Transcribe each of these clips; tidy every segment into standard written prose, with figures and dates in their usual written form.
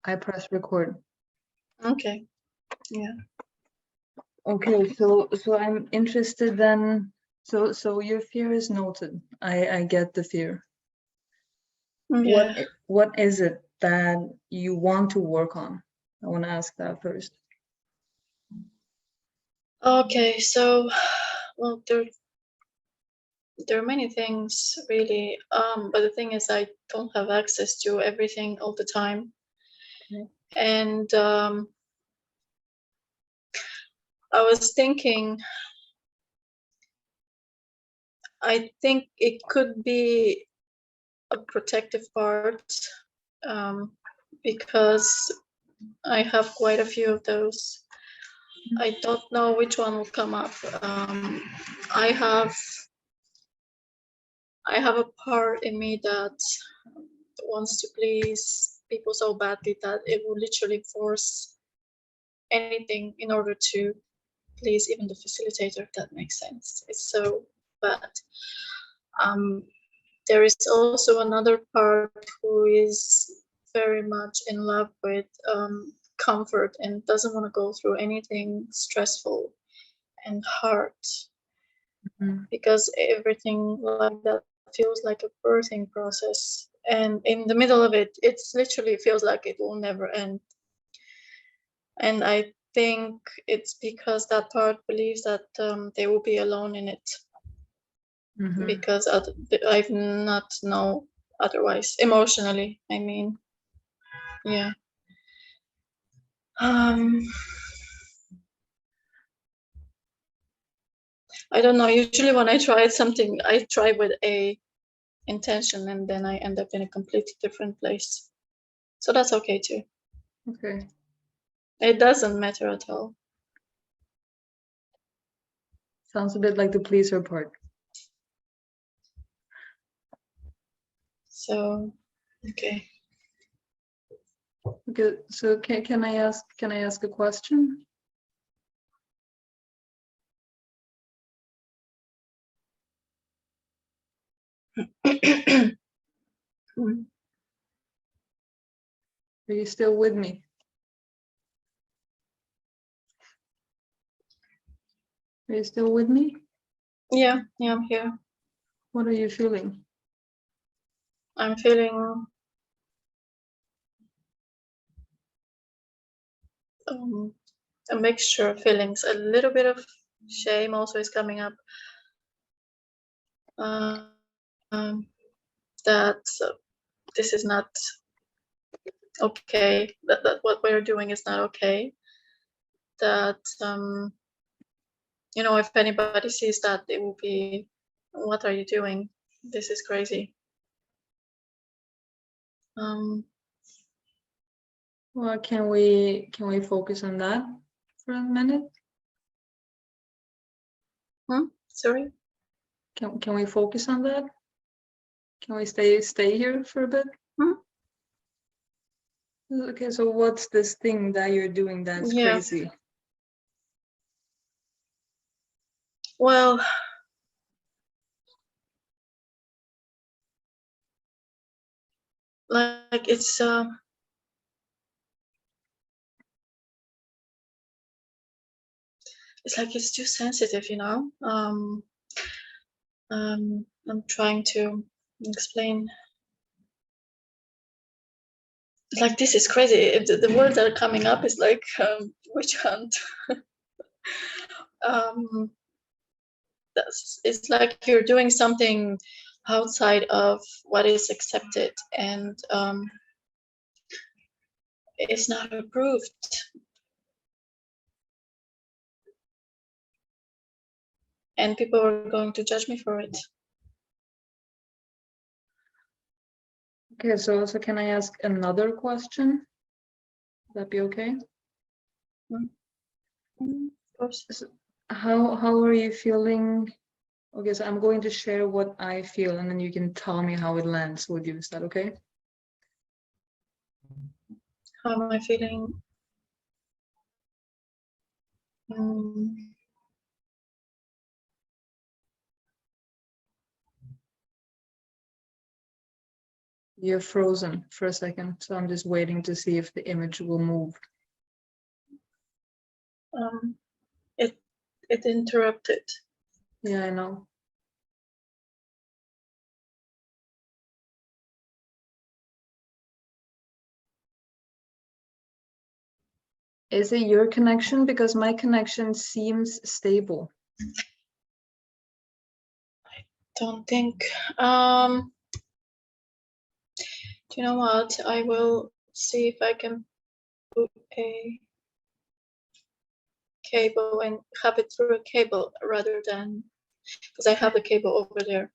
I press record. Okay. Yeah. Okay, so I'm interested then. So your fear is noted. I get the fear. Yeah. What is it that you want to work on? I want to ask that first. Okay, so well, there are many things really, but the thing is I don't have access to everything all the time. Okay. And I was thinking, I think it could be a protective part, because I have quite a few of those. I don't know which one will come up. I have a part in me that wants to please people so badly that it will literally force anything in order to please even the facilitator, if that makes sense. It's so bad. There is also another part who is very much in love with comfort and doesn't want to go through anything stressful and hard, because everything like that feels like a birthing process, and in the middle of it, it's literally feels like it will never end. And I think it's because that part believes that they will be alone in it, because I've not know otherwise emotionally. I mean, yeah. I don't know. Usually, when I try something, I try with a intention, and then I end up in a completely different place. So that's okay too. Okay. It doesn't matter at all. Sounds a bit like the pleaser part. So, okay. Okay. So can I ask a question? Are you still with me? Are you still with me? Yeah, I'm here. What are you feeling? I'm feeling a mixture of feelings. A little bit of shame also is coming up. That this is not okay. That what we're doing is not okay. That if anybody sees that, it will be, what are you doing? This is crazy. Well, can we focus on that for a minute? Sorry? Can we focus on that? Can we stay here for a bit? Okay, so what's this thing that you're doing that's crazy? Well, like it's like it's too sensitive, I'm trying to explain. Like, this is crazy. The words that are coming up is like witch hunt. It's like you're doing something outside of what is accepted, and it's not approved. And people are going to judge me for it. Okay, so can I ask another question? Would that be okay? Of course. So how are you feeling? Okay, so I'm going to share what I feel, and then you can tell me how it lands with you. Is that okay? How am I feeling? You're frozen for a second, so I'm just waiting to see if the image will move. It interrupted. Yeah, I know. Is it your connection? Because my connection seems stable. Don't think. Do you know what? I will see if I can put a cable and have it through a cable rather than, because I have the cable over there,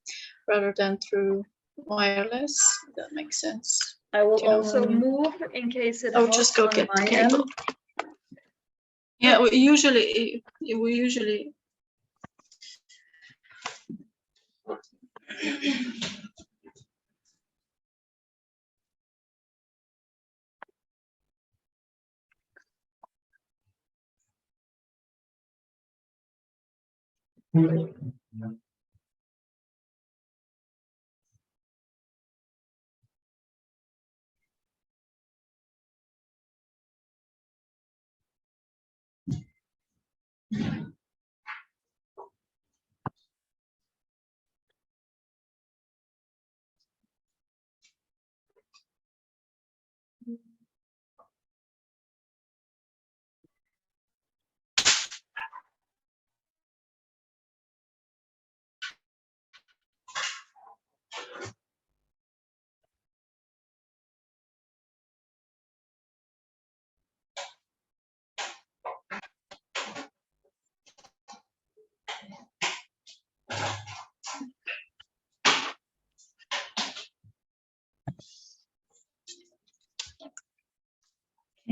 rather than through wireless. That makes sense. I will Do you know also what I mean? move in case it I'll helps just go on get the my cable. end. Yeah, we usually.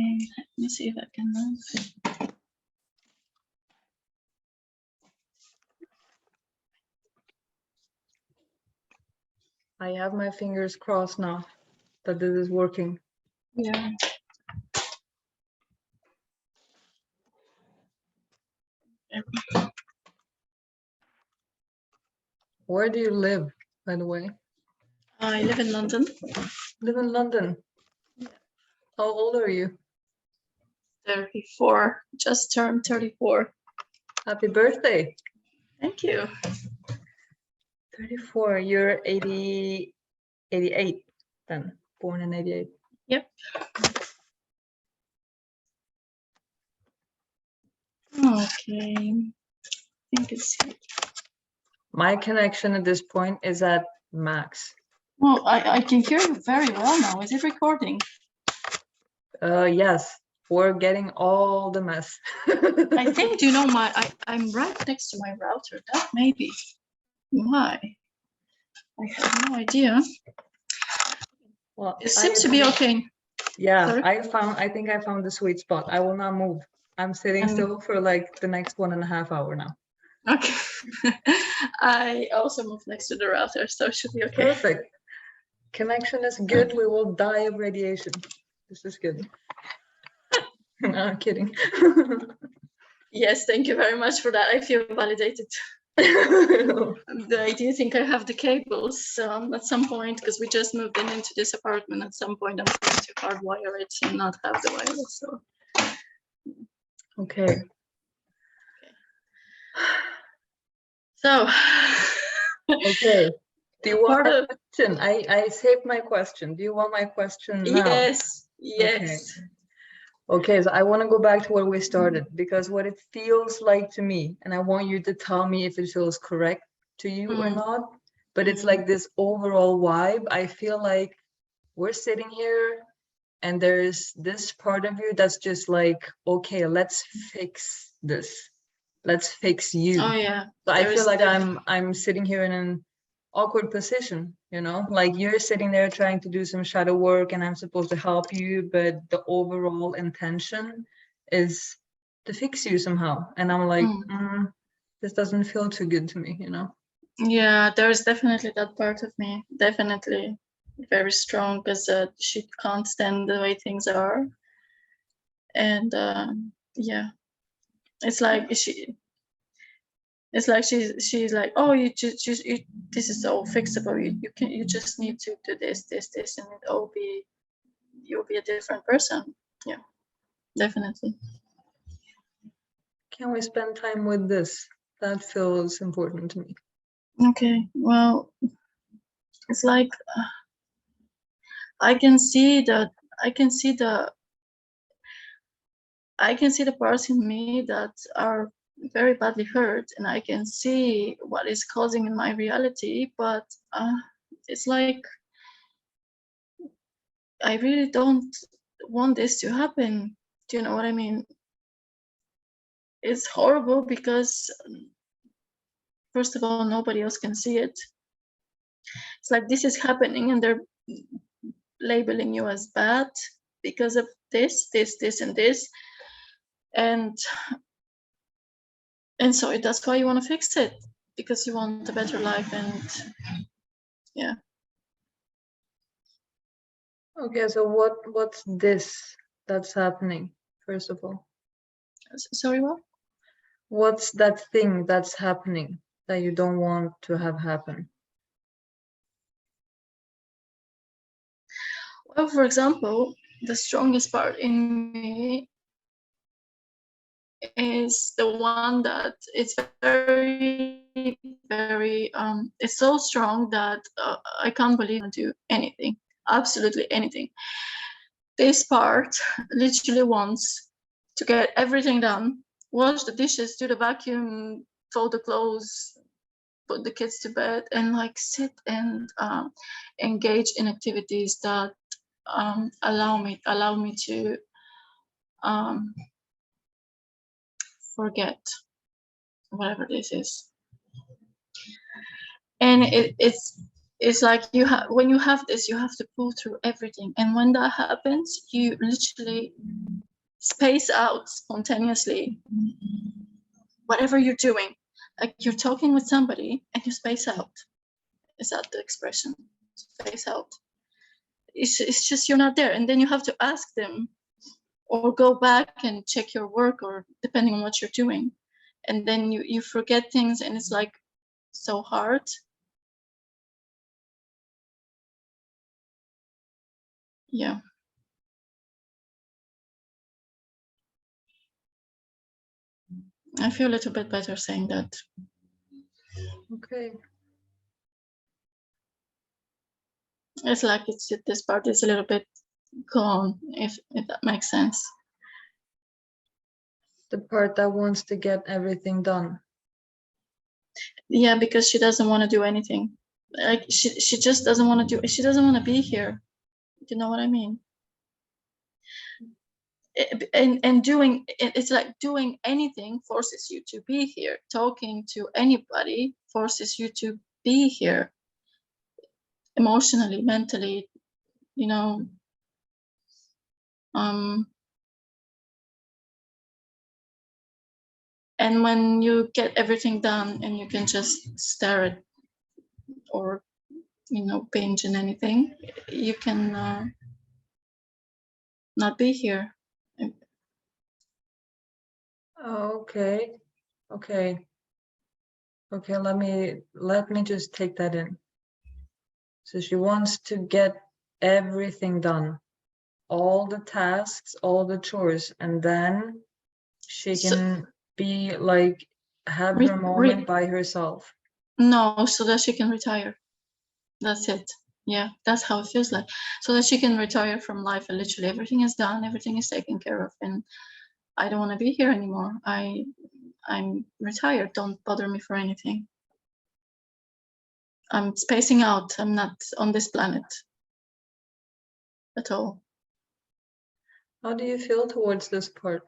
Okay, let me see if I can move. I have my fingers crossed now that this is working. Yeah. Where do you live, by the way? I live in London. Live in London. How old are you? 34. Just turned 34. Happy birthday. Thank you. 34. You're 88 then. Born in 88. Yep. Okay. I think it's here. My connection at this point is at max. Well, I can hear you very well now. Is it recording? Yes, we're getting all the mess. I think, do you know, I'm right next to my router. That may be why. I have no idea. Well, It seems to be okay. Yeah, Sorry? I think I found the sweet spot. I will not move. I'm sitting still for like the next 1.5 hours now. Okay. I also moved next to the router, so it should be okay. Perfect. Connection is good. We will die of radiation. This is good. No, I'm kidding. Yes, thank you very much for that. I feel validated. I do think I have the cables at some point, because we just moved into this apartment. At some point, I'm going to hardwire it and not have the wireless. So. Okay. So. Okay. Do you want my question? I saved my question. Do you want my question now? Yes. Yes. Okay, so I want to go back to where we started, because what it feels like to me, and I want you to tell me if it feels correct to you or not, but it's like this overall vibe. I feel like we're sitting here and there's this part of you that's just like, okay, let's fix this. Let's fix you. Oh yeah. So I feel like I'm sitting here in an awkward position, you know, like you're sitting there trying to do some shadow work and I'm supposed to help you, but the overall intention is to fix you somehow. And I'm like, this doesn't feel too good to me, you know? Yeah, there's definitely that part of me, definitely very strong, because she can't stand the way things are. And yeah, it's like It's like she's like, oh, you just this is all fixable. You just need to do this, and you'll be a different person. Yeah, definitely. Can we spend time with this? That feels important to me. Okay, well, it's like I can see the parts in me that are very badly hurt, and I can see what is causing in my reality, but it's like I really don't want this to happen. Do you know what I mean? It's horrible because, first of all, nobody else can see it. It's like this is happening and they're labeling you as bad because of this, and this. And so that's why you want to fix it, because you want a better life. And yeah. Okay, so what's this that's happening, first of all? Sorry, what? What's that thing that's happening that you don't want to have happen? Well, for example, the strongest part in me is the one that it's very, very, it's so strong that I can't believe I do anything, absolutely anything. This part literally wants to get everything done, wash the dishes, do the vacuum, fold the clothes, put the kids to bed, and like sit and engage in activities that allow me to forget whatever this is. And it's like when you have this, you have to pull through everything, and when that happens, you literally space out spontaneously whatever you're doing. Like you're talking with somebody and you space out. Is that the expression? Space out. It's just you're not there, and then you have to ask them or go back and check your work, or depending on what you're doing, and then you forget things, and it's like so hard. Yeah, I feel a little bit better saying that. Okay. It's like this part is a little bit gone, if that makes sense. The part that wants to get everything done. Yeah, because she doesn't want to do anything. Like she just doesn't want to do. She doesn't want to be here. Do you know what I mean? And doing it's like doing anything forces you to be here. Talking to anybody forces you to be here, emotionally, mentally, you know. And when you get everything done and you can just stare at or binge in anything, you can not be here. Okay. Okay. Okay, let me just take that in. So she wants to get everything done, all the tasks, all the chores, and then she can be like have her moment by herself. No, so that she can retire. That's it. Yeah, that's how it feels like. So that she can retire from life, and literally everything is done, everything is taken care of, and I don't want to be here anymore. I'm retired. Don't bother me for anything. I'm spacing out. I'm not on this planet at all. How do you feel towards this part?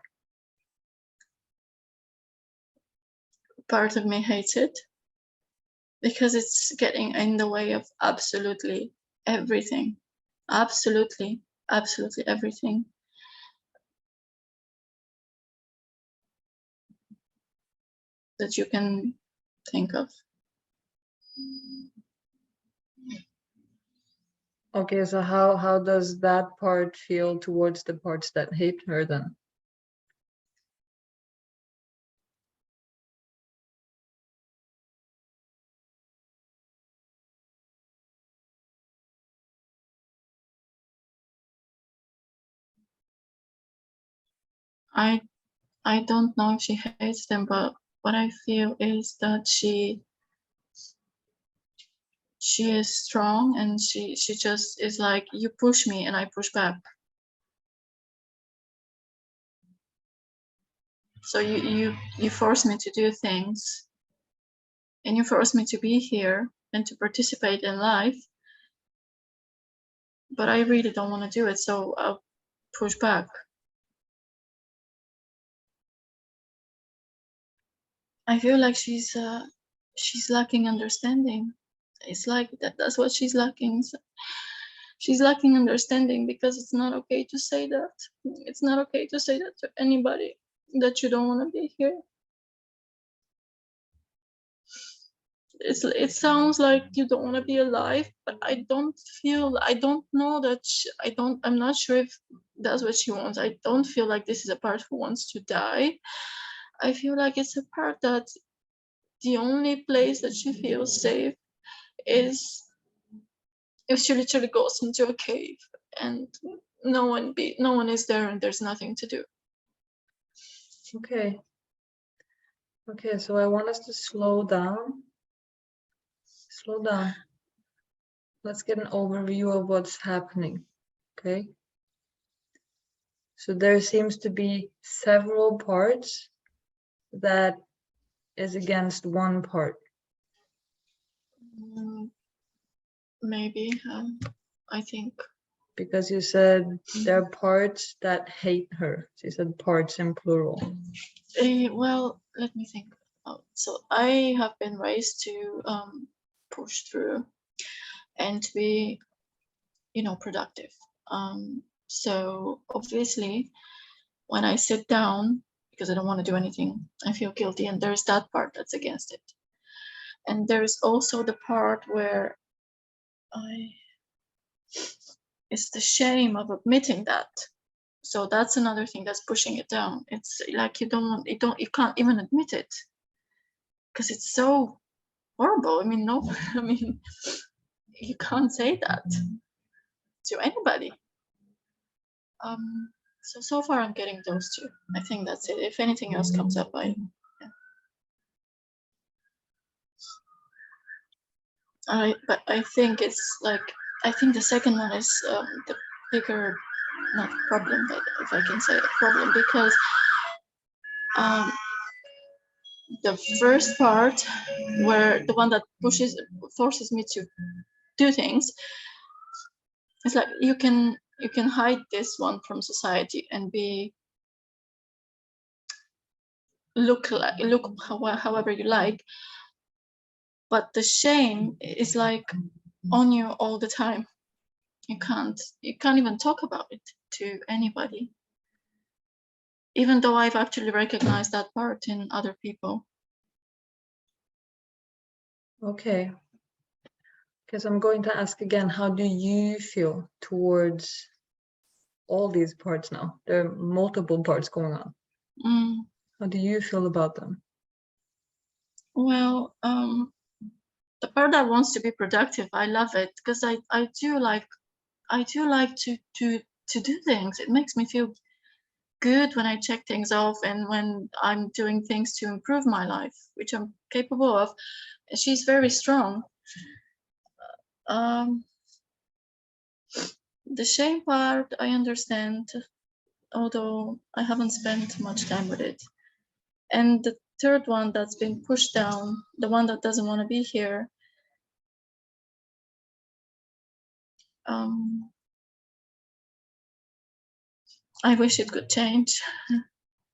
Part of me hates it because it's getting in the way of absolutely everything. Absolutely everything. That you can think of. Okay, so how does that part feel towards the parts that hate her then? I don't know if she hates them, but what I feel is that she is strong, and she just is like, you push me and I push back. So you force me to do things, and you force me to be here and to participate in life, but I really don't want to do it, so I'll push back. I feel like she's lacking understanding. It's like that's what she's lacking. She's lacking understanding, because it's not okay to say that. It's not okay to say that to anybody, that you don't want to be here. It sounds like you don't want to be alive, but I don't know that I'm not sure if that's what she wants. I don't feel like this is a part who wants to die. I feel like it's a part that the only place that she feels safe is if she literally goes into a cave and no one is there and there's nothing to do. Okay. Okay, so I want us to slow down. Slow down. Let's get an overview of what's happening. Okay. So there seems to be several parts that is against one part. Maybe, I think. Because you said there are parts that hate her. So you said parts in plural. Well, let me think. So I have been raised to push through and to be, productive. So obviously, when I sit down because I don't want to do anything, I feel guilty, and there's that part that's against it. And there's also the part where it's the shame of admitting that. So that's another thing that's pushing it down. It's like you can't even admit it because it's so horrible. I mean, no, I mean, you can't say that to anybody. So far I'm getting those two. I think that's it. If anything else comes up, but I think it's like, I think the second one is the bigger, not problem, but if I can say a problem, because the first part, where the one that forces me to do things, it's like you can hide this one from society and look however you like, but the shame is like on you all the time. You can't even talk about it to anybody, even though I've actually recognized that part in other people. Okay. Because I'm going to ask again, how do you feel towards all these parts now? There are multiple parts going on. How do you feel about them? Well, the part that wants to be productive, I love it, because I do like to do things. It makes me feel good when I check things off and when I'm doing things to improve my life, which I'm capable of. She's very strong. The shame part, I understand, although I haven't spent much time with it. And the third one that's been pushed down, the one that doesn't want to be here, I wish it could change.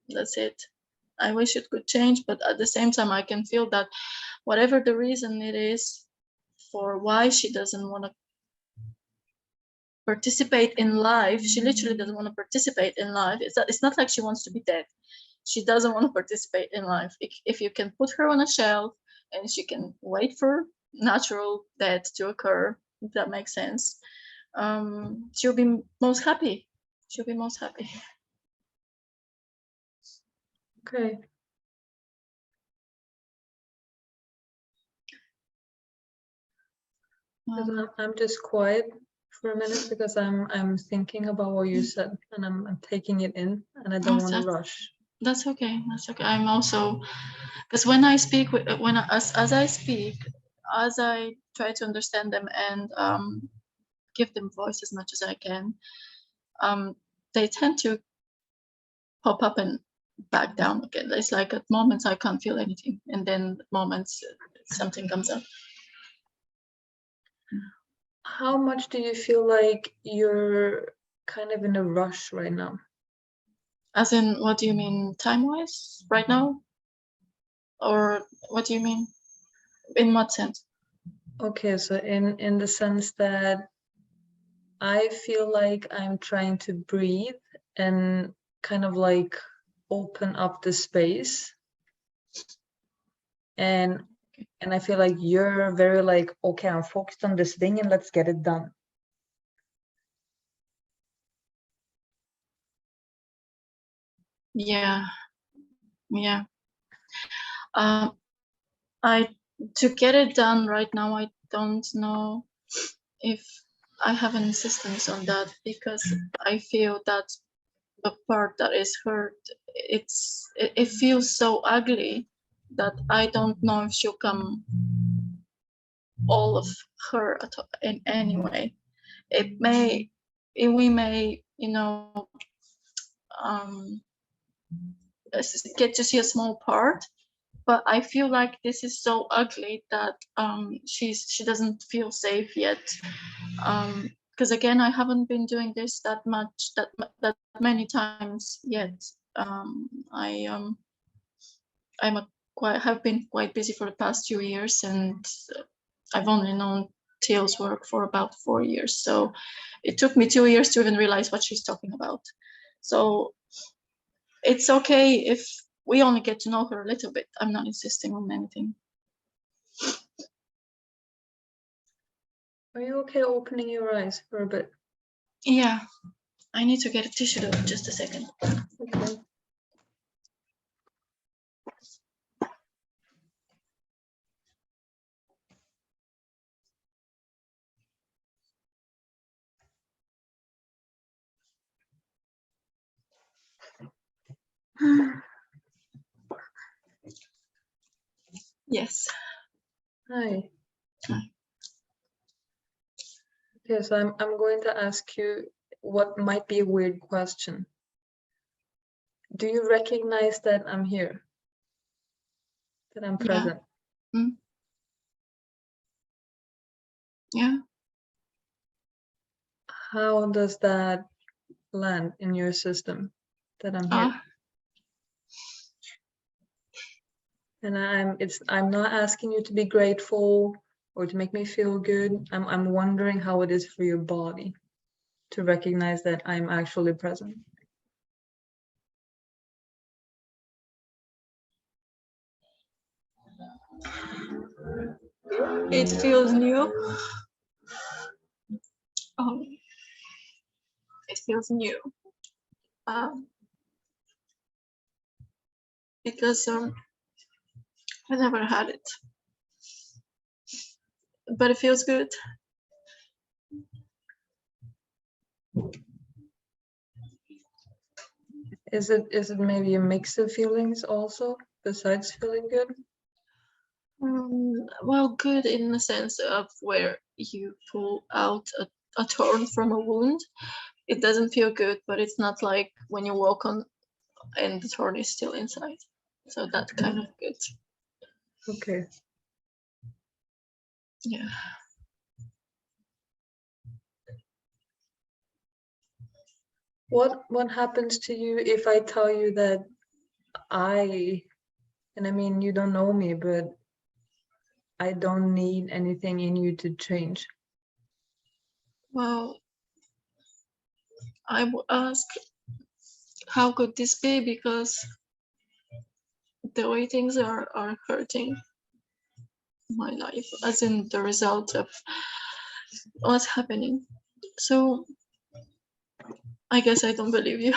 That's it. I wish it could change, but at the same time, I can feel that whatever the reason it is for why she doesn't want to participate in life, she literally doesn't want to participate in life. It's not like she wants to be dead. She doesn't want to participate in life. If you can put her on a shelf and she can wait for natural death to occur, if that makes sense, she'll be most happy. She'll be most happy. Okay. I'm just quiet for a minute because I'm thinking about what you said, and I'm taking it in. and I don't want to rush. That's okay. That's okay. I'm also, because when I speak, as I speak, as I try to understand them and give them voice as much as I can, they tend to pop up and back down again. It's like at moments I can't feel anything, and then moments something comes up. How much do you feel like you're kind of in a rush right now? As in, what do you mean time-wise right now? Or what do you mean? In what sense? Okay, so in the sense that I feel like I'm trying to breathe and kind of like open up the space. And I feel like you're very like, okay, I'm focused on this thing and let's get it done. Yeah. To get it done right now, I don't know if I have an insistence on that, because I feel that the part that is hurt, it feels so ugly that I don't know if she'll come all of her in any way. We may, get to see a small part, but I feel like this is so ugly that she doesn't feel safe yet. Because again, I haven't been doing this that many times yet. Have been quite busy for the past 2 years, and I've only known Teal's work for about 4 years. So it took me 2 years to even realize what she's talking about. So it's okay if we only get to know her a little bit. I'm not insisting on anything. Are you okay opening your eyes for a bit? Yeah, I need to get a tissue though, just a second. Okay. Yes. Hi. Hi. Okay, so I'm going to ask you what might be a weird question. Do you recognize that I'm here? That I'm present? Yeah. Yeah. How does that land in your system, that I'm here? And I'm not asking you to be grateful or to make me feel good. I'm wondering how it is for your body to recognize that I'm actually present. It feels new. It feels new. Because I never had it. But it feels good. Is it maybe a mix of feelings also, besides feeling good? Well, good in the sense of where you pull out a thorn from a wound. It doesn't feel good, but it's not like when you walk on and the thorn is still inside. So that's kind of good. Okay. Yeah. What happens to you if I tell you that and I mean, you don't know me, but I don't need anything in you to change? Well, I would ask, how could this be? Because the way things are hurting my life, as in the result of what's happening. So I guess I don't believe you.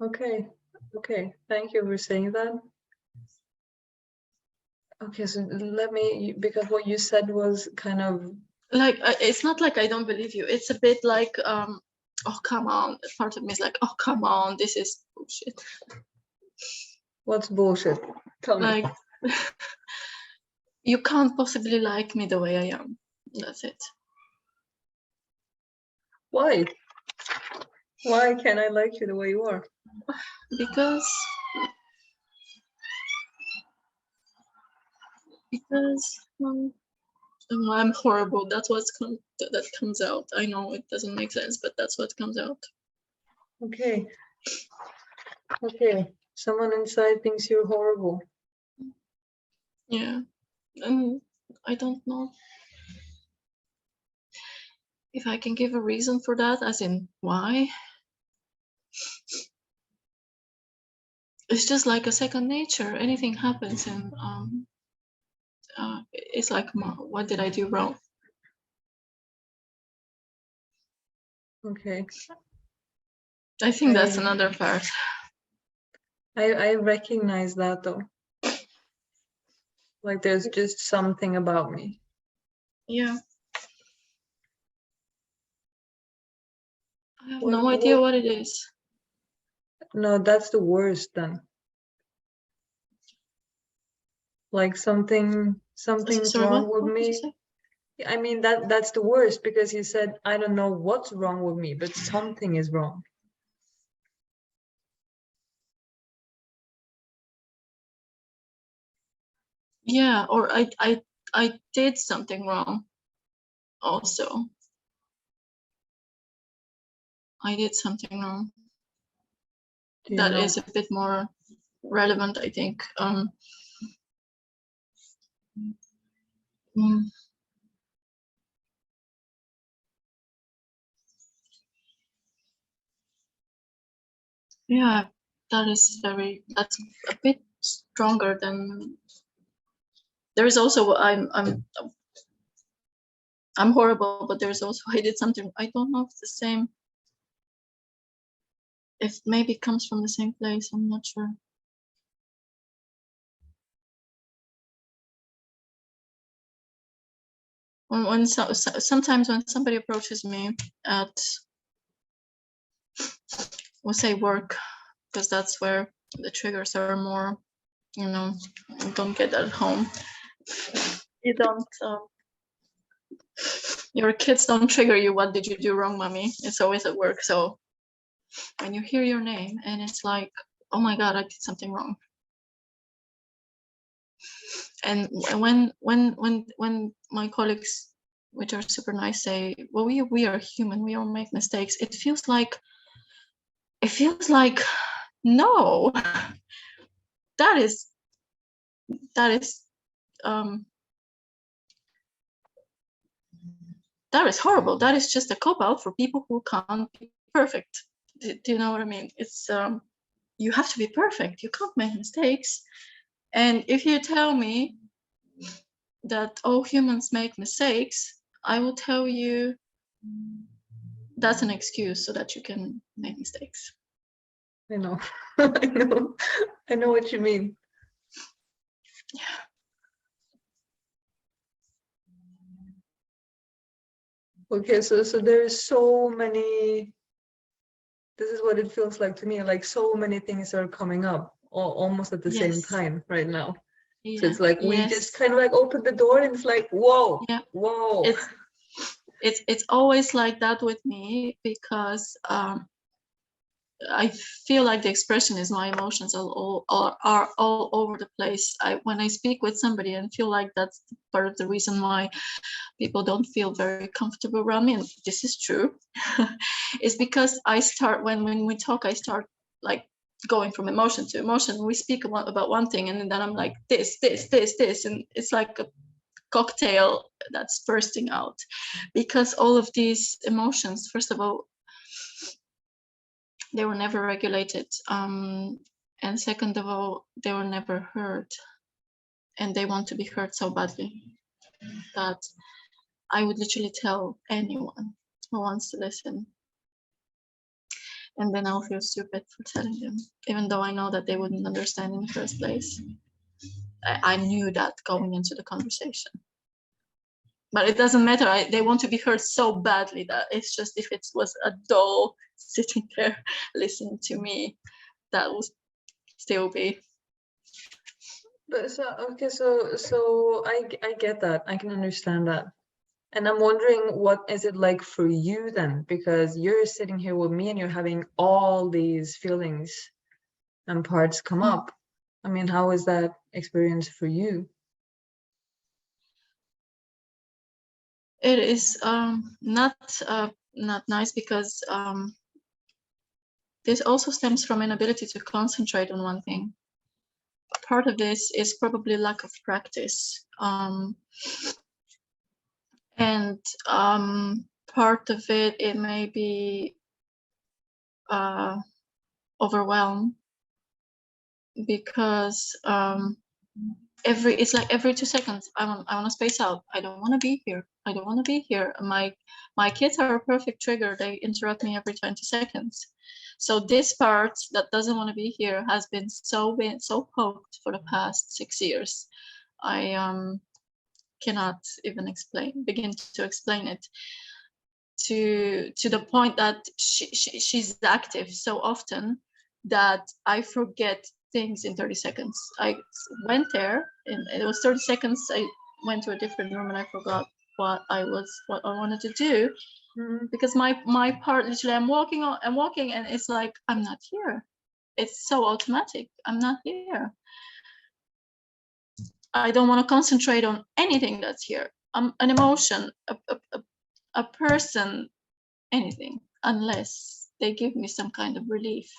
Okay. Thank you for saying that. Okay, so because what you said was kind of Like, it's not like I don't believe you. It's a bit like oh, come on. Part of me is like, oh, come on, this is bullshit. What's bullshit? Tell me. Like, you can't possibly like me the way I am. That's it. Why? Why can't I like you the way you are? Because I'm horrible. That's that comes out. I know it doesn't make sense, but that's what comes out. Okay. Okay. Someone inside thinks you're horrible. Yeah. And I don't know if I can give a reason for that, as in why. It's just like a second nature. Anything happens, and it's like, what did I do wrong? Okay. I think that's another part. I recognize that though. Like there's just something about me. Yeah. I have no idea what it is. No, that's the worst then. Like something's Sorry, wrong what with did you me. say? I mean that's the worst, because you said I don't know what's wrong with me, but something is wrong. Yeah, or I did something wrong also. I did something wrong. That is a bit more relevant, I think. Yeah, that's a bit stronger than. There is also I'm horrible, but there's also I did something. I don't know if it's the same. If maybe it comes from the same place, I'm not sure. Sometimes when somebody approaches me at, we'll say, work, because that's where the triggers are more, you don't get that at home. You don't. Your kids don't trigger you. What did you do wrong, mommy? It's always at work. So when you hear your name and it's like, oh my God, I did something wrong. And when my colleagues, which are super nice, say, well, we are human, we all make mistakes, it feels like no, that is horrible. That is just a cop-out for people who can't be perfect. Do you know what I mean? It's you have to be perfect. You can't make mistakes. And if you tell me that all humans make mistakes, I will tell you that's an excuse so that you can make mistakes. I know. I know what you mean. Yeah. Okay, so there's so many. This is what it feels like to me. Like so many things are coming up almost at the same time right now. Yeah. So it's like we just kind of like open the door and it's like, whoa, whoa. It's always like that with me, because I feel like the expression is my emotions are all over the place. When I speak with somebody and feel like that's part of the reason why people don't feel very comfortable around me, and this is true, is because I start, when we talk, I start like going from emotion to emotion. We speak about one thing and then I'm like this, and it's like a cocktail that's bursting out, because all of these emotions, first of all, they were never regulated, and second of all, they were never heard, and they want to be heard so badly that I would literally tell anyone who wants to listen, and then I'll feel stupid for telling them, even though I know that they wouldn't understand in the first place. I knew that going into the conversation. but it doesn't matter. They want to be heard so badly that it's just, if it was a doll sitting there listening to me, that would still be. But so I get that. I can understand that. And I'm wondering, what is it like for you then? Because you're sitting here with me and you're having all these feelings and parts come up. I mean, how is that experience for you? It is not nice, because this also stems from inability to concentrate on one thing. Part of this is probably lack of practice, and part of it may be overwhelmed, because it's like every 2 seconds I want to space out. I don't want to be here. I don't want to be here. My kids are a perfect trigger. They interrupt me every 20 seconds. So this part that doesn't want to be here has been so poked for the past 6 years. I cannot even begin to explain it, to the point that she's active so often that I forget things in 30 seconds. I went there and it was 30 seconds. I went to a different room and I forgot what I wanted to do, because my part, literally, I'm walking and it's like, I'm not here. It's so automatic. I'm not here. I don't want to concentrate on anything that's here. An emotion, a person, anything, unless they give me some kind of relief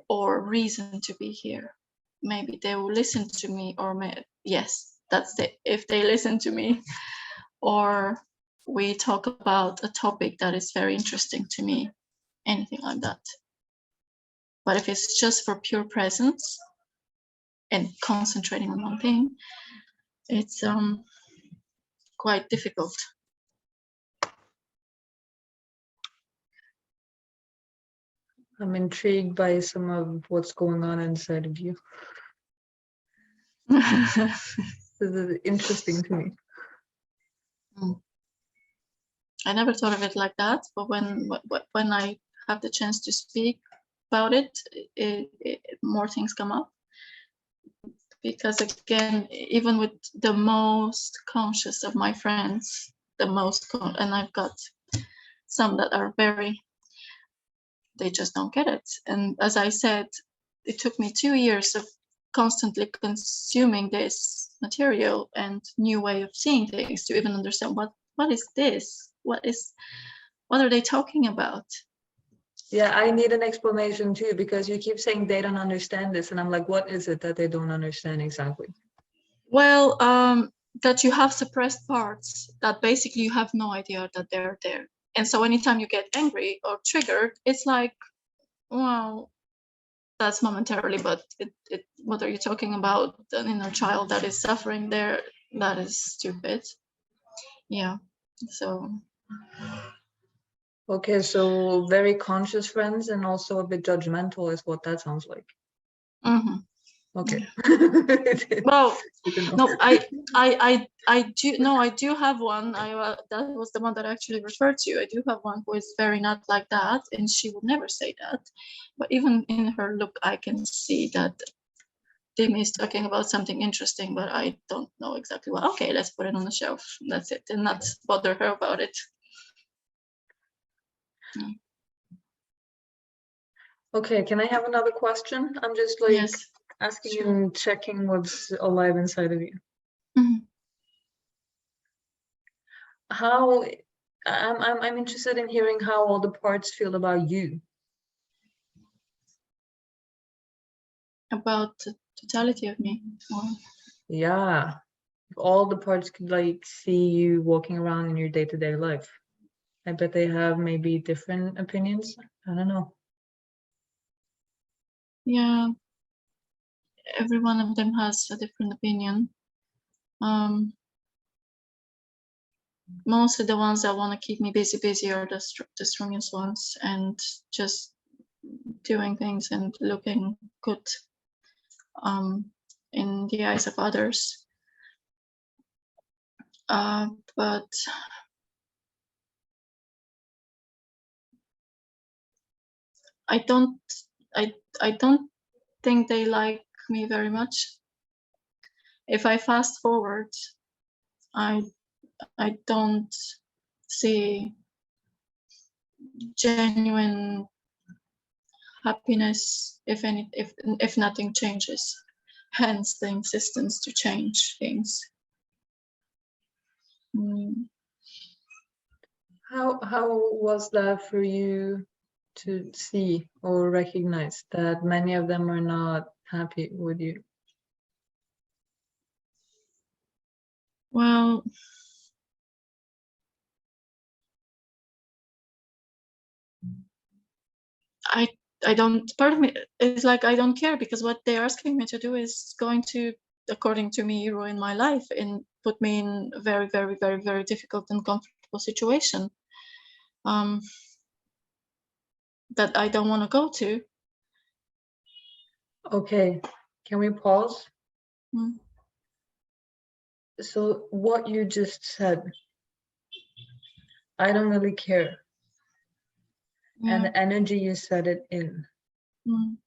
or reason to be here. Maybe they will listen to me, or yes, that's it. If they listen to me, or we talk about a topic that is very interesting to me, anything like that. But if it's just for pure presence and concentrating on one thing, it's quite difficult. I'm intrigued by some of what's going on inside of you. This is interesting to me. I never thought of it like that, but when I have the chance to speak about it, more things come up. Because again, even with the most conscious of my friends, and I've got some that are they just don't get it. And as I said, it took me 2 years of constantly consuming this material and new way of seeing things to even understand what is this? What are they talking about? Yeah, I need an explanation too, because you keep saying they don't understand this, and I'm like, what is it that they don't understand exactly? Well, that you have suppressed parts that basically you have no idea that they're there. And so anytime you get angry or triggered, it's like, well, that's momentarily, but what are you talking about? An inner child that is suffering there? That is stupid. Yeah. So. Okay, so very conscious friends and also a bit judgmental is what that sounds like. Mm-hmm. Okay. Well, no, I do have one. That was the one that I actually referred to. I do have one who is very not like that, and she would never say that. But even in her look, I can see that Demi is talking about something interesting, but I don't know exactly what. Okay, let's put it on the shelf. That's it, and not bother her about it. Okay, can I have another question? I'm just like Yes. asking Sure. and checking what's alive inside of you. Mm-hmm. How I'm interested in hearing how all the parts feel about you. About the totality of me. Yeah, if all the parts could like see you walking around in your day-to-day life. I bet they have maybe different opinions. I don't know. Yeah, every one of them has a different opinion. Mostly the ones that want to keep me busy are the strongest ones, and just doing things and looking good in the eyes of others. But I don't think they like me very much. If I fast forward, I don't see genuine happiness if nothing changes. Hence the insistence to change things. How was that for you to see or recognize that many of them are not happy with you? Well, I don't, part of me is like, I don't care, because what they're asking me to do is going to, according to me, ruin my life and put me in a very, very, very, very difficult and uncomfortable situation that I don't want to go to. Okay, can we pause? Mm. So what you just said, I don't really care. Yeah. And the energy you set it in. Mm.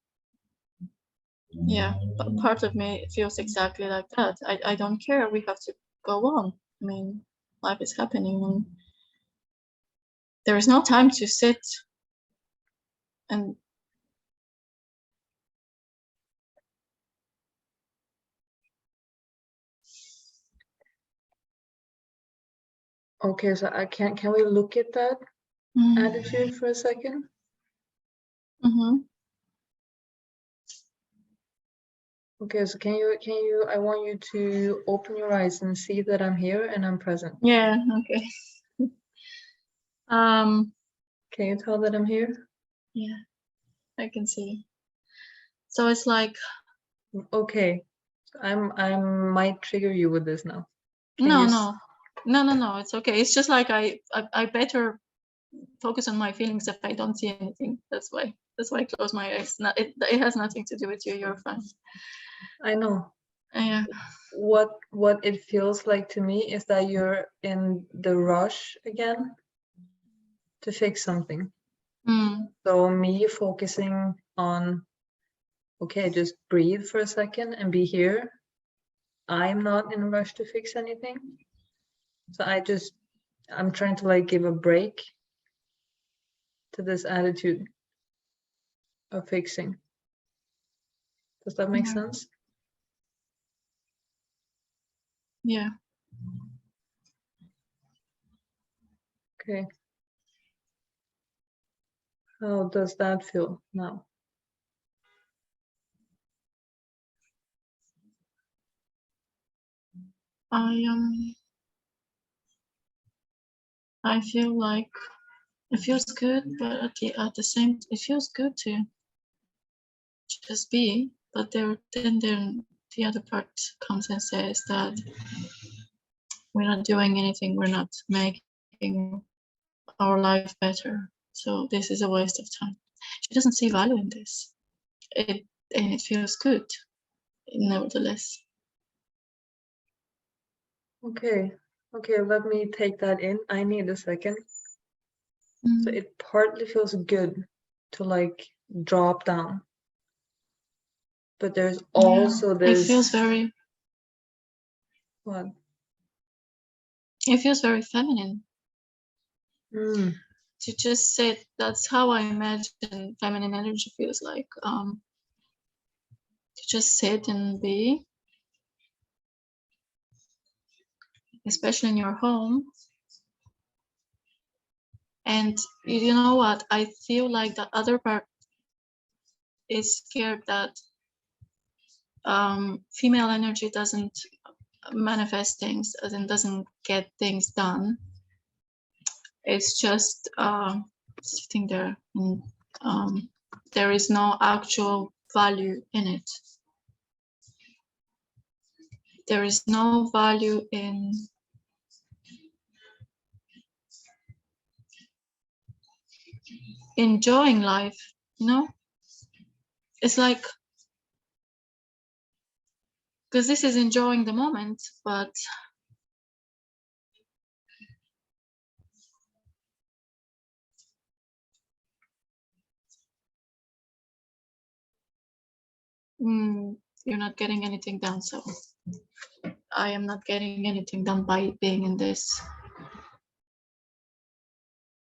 Yeah, but part of me feels exactly like that. I don't care. We have to go on. I mean, life is happening, and there is no time to sit and Okay, so can we look at that attitude for a second? Okay, so can you I want you to open your eyes and see that I'm here and I'm present. Yeah, okay. Can you tell that I'm here? Yeah, I can see. So it's like, okay, I might trigger you with this now. no, it's okay. It's just like I better focus on my feelings if I don't see anything. That's why I close my eyes. It has nothing to do with you. You're fine. I know. Yeah. What it feels like to me is that you're in the rush again to fix something. So me focusing on, okay, just breathe for a second and be here. I'm not in a rush to fix anything. So I'm trying to like give a break to this attitude of fixing. Does that make sense? Yeah. Okay. How does that feel now? I feel like it feels good, but at the same, it feels good to just be. But then the other part comes and says that we're not doing anything. We're not making our life better. So this is a waste of time. She doesn't see value in this. And it feels good, nevertheless. Okay. Okay, let me take that in. I need a second. So it partly feels good to like drop down. But there's also this. It feels very. What? It feels very feminine. Mm. To just sit. That's how I imagine feminine energy feels like. To just sit and be, especially in your home. And you know what? I feel like the other part is scared that female energy doesn't manifest things and doesn't get things done. It's just sitting there, and there is no actual value in it. There is no value in enjoying life, you know? It's like, because this is enjoying the moment, but You're not getting anything done, so I am not getting anything done by being in this.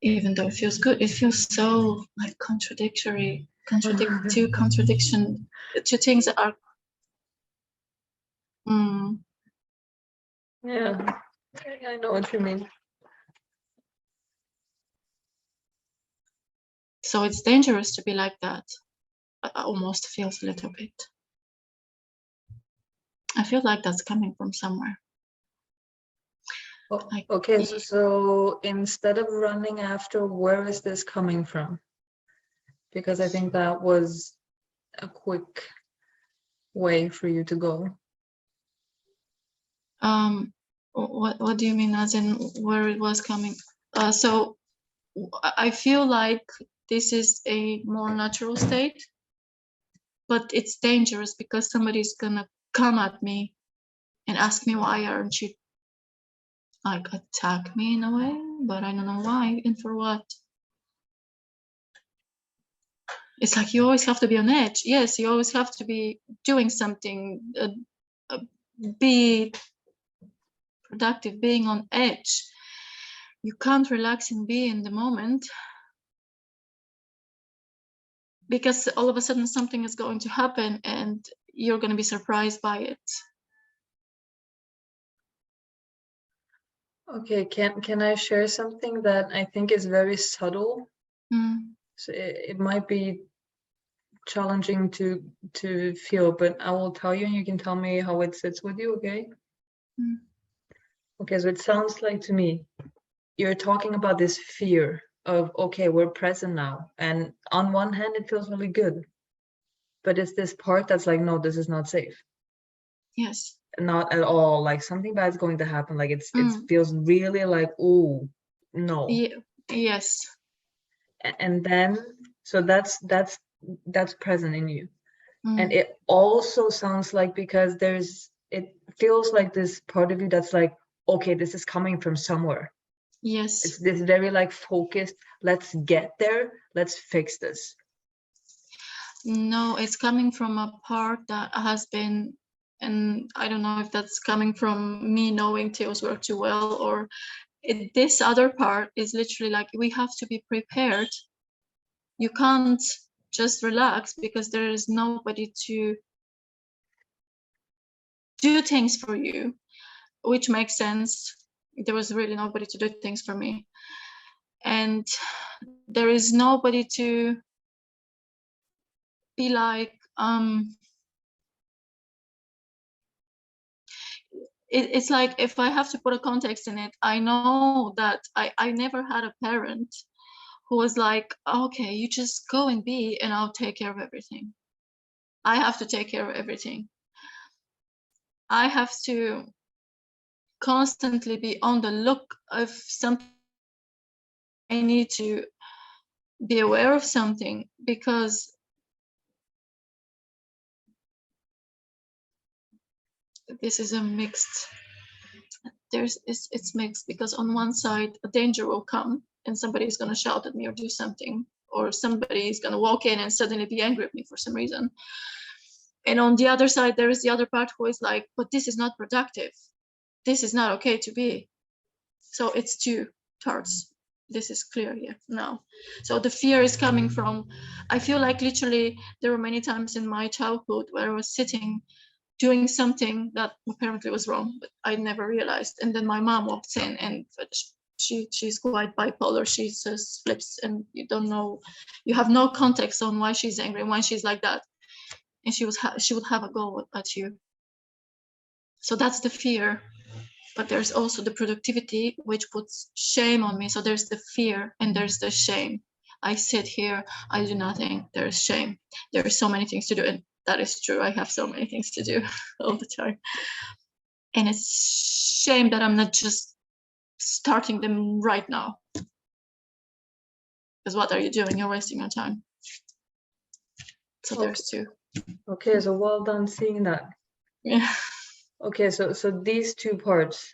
Even though it feels good, it feels so like contradictory, two things that are. Yeah, I know what you mean. So it's dangerous to be like that. I almost feels a little bit. I feel like that's coming from somewhere. Oh, Like, okay, so instead of running after, where is this coming from? Because I think that was a quick way for you to go. What do you mean, as in where it was coming? So I feel like this is a more natural state, but it's dangerous because somebody's gonna come at me and ask me, why aren't you, like, attack me in a way, but I don't know why and for what. It's like you always have to be on edge. Yes, you always have to be doing something, be productive, being on edge. You can't relax and be in the moment, because all of a sudden something is going to happen and you're going to be surprised by it. Okay, can I share something that I think is very subtle? So it might be challenging to feel, but I will tell you and you can tell me how it sits with you, okay? Okay, so it sounds like to me you're talking about this fear of, okay, we're present now, and on one hand it feels really good, but it's this part that's like, no, this is not safe. Yes. Not at all. Like something bad's going to happen. Like it feels really like, oh no. Yeah. Yes. And then so that's present in you. And it also sounds like, because it feels like this part of you that's like, okay, this is coming from somewhere. Yes. It's this very like focused, let's get there, let's fix this. No, it's coming from a part that has been, and I don't know if that's coming from me knowing Theo's work too well, or this other part is literally like, we have to be prepared. You can't just relax because there is nobody to do things for you, which makes sense. There was really nobody to do things for me, and there is nobody to be like, it's like, if I have to put a context in it, I know that I never had a parent who was like, okay, you just go and be, and I'll take care of everything. I have to take care of everything. I have to constantly be on the look of something. I need to be aware of something, because this is a mixed, it's mixed, because on one side a danger will come and somebody is going to shout at me or do something, or somebody is going to walk in and suddenly be angry at me for some reason, and on the other side there is the other part who is like, but this is not productive, this is not okay to be. So it's two parts. This is clear here now. So the fear is coming from, I feel like literally there were many times in my childhood where I was sitting doing something that apparently was wrong, but I never realized. And then my mom walks in, and she's quite bipolar. She just flips, and you don't know, you have no context on why she's angry and why she's like that. And she would have a go at you. So that's the fear. But there's also the productivity, which puts shame on me. So there's the fear and there's the shame. I sit here, I do nothing, there's shame. There are so many things to do, and that is true. I have so many things to do all the time. And it's shame that I'm not just starting them right now. Because what are you doing? You're wasting your time. So there's two. Okay, so well done seeing that. Yeah. Okay, so these two parts,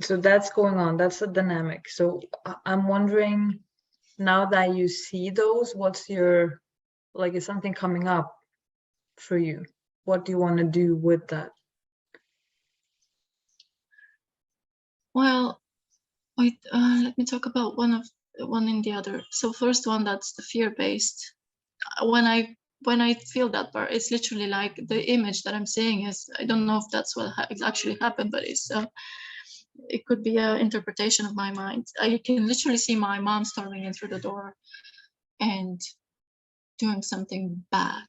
so that's going on, that's the dynamic. So I'm wondering, now that you see those, what's your, like, is something coming up for you? What do you want to do with that? Well, let me talk about one in the other. So first one, that's the fear-based. When I feel that part, it's literally like the image that I'm seeing is, I don't know if that's what actually happened, but it could be an interpretation of my mind. I can literally see my mom storming in through the door and doing something bad,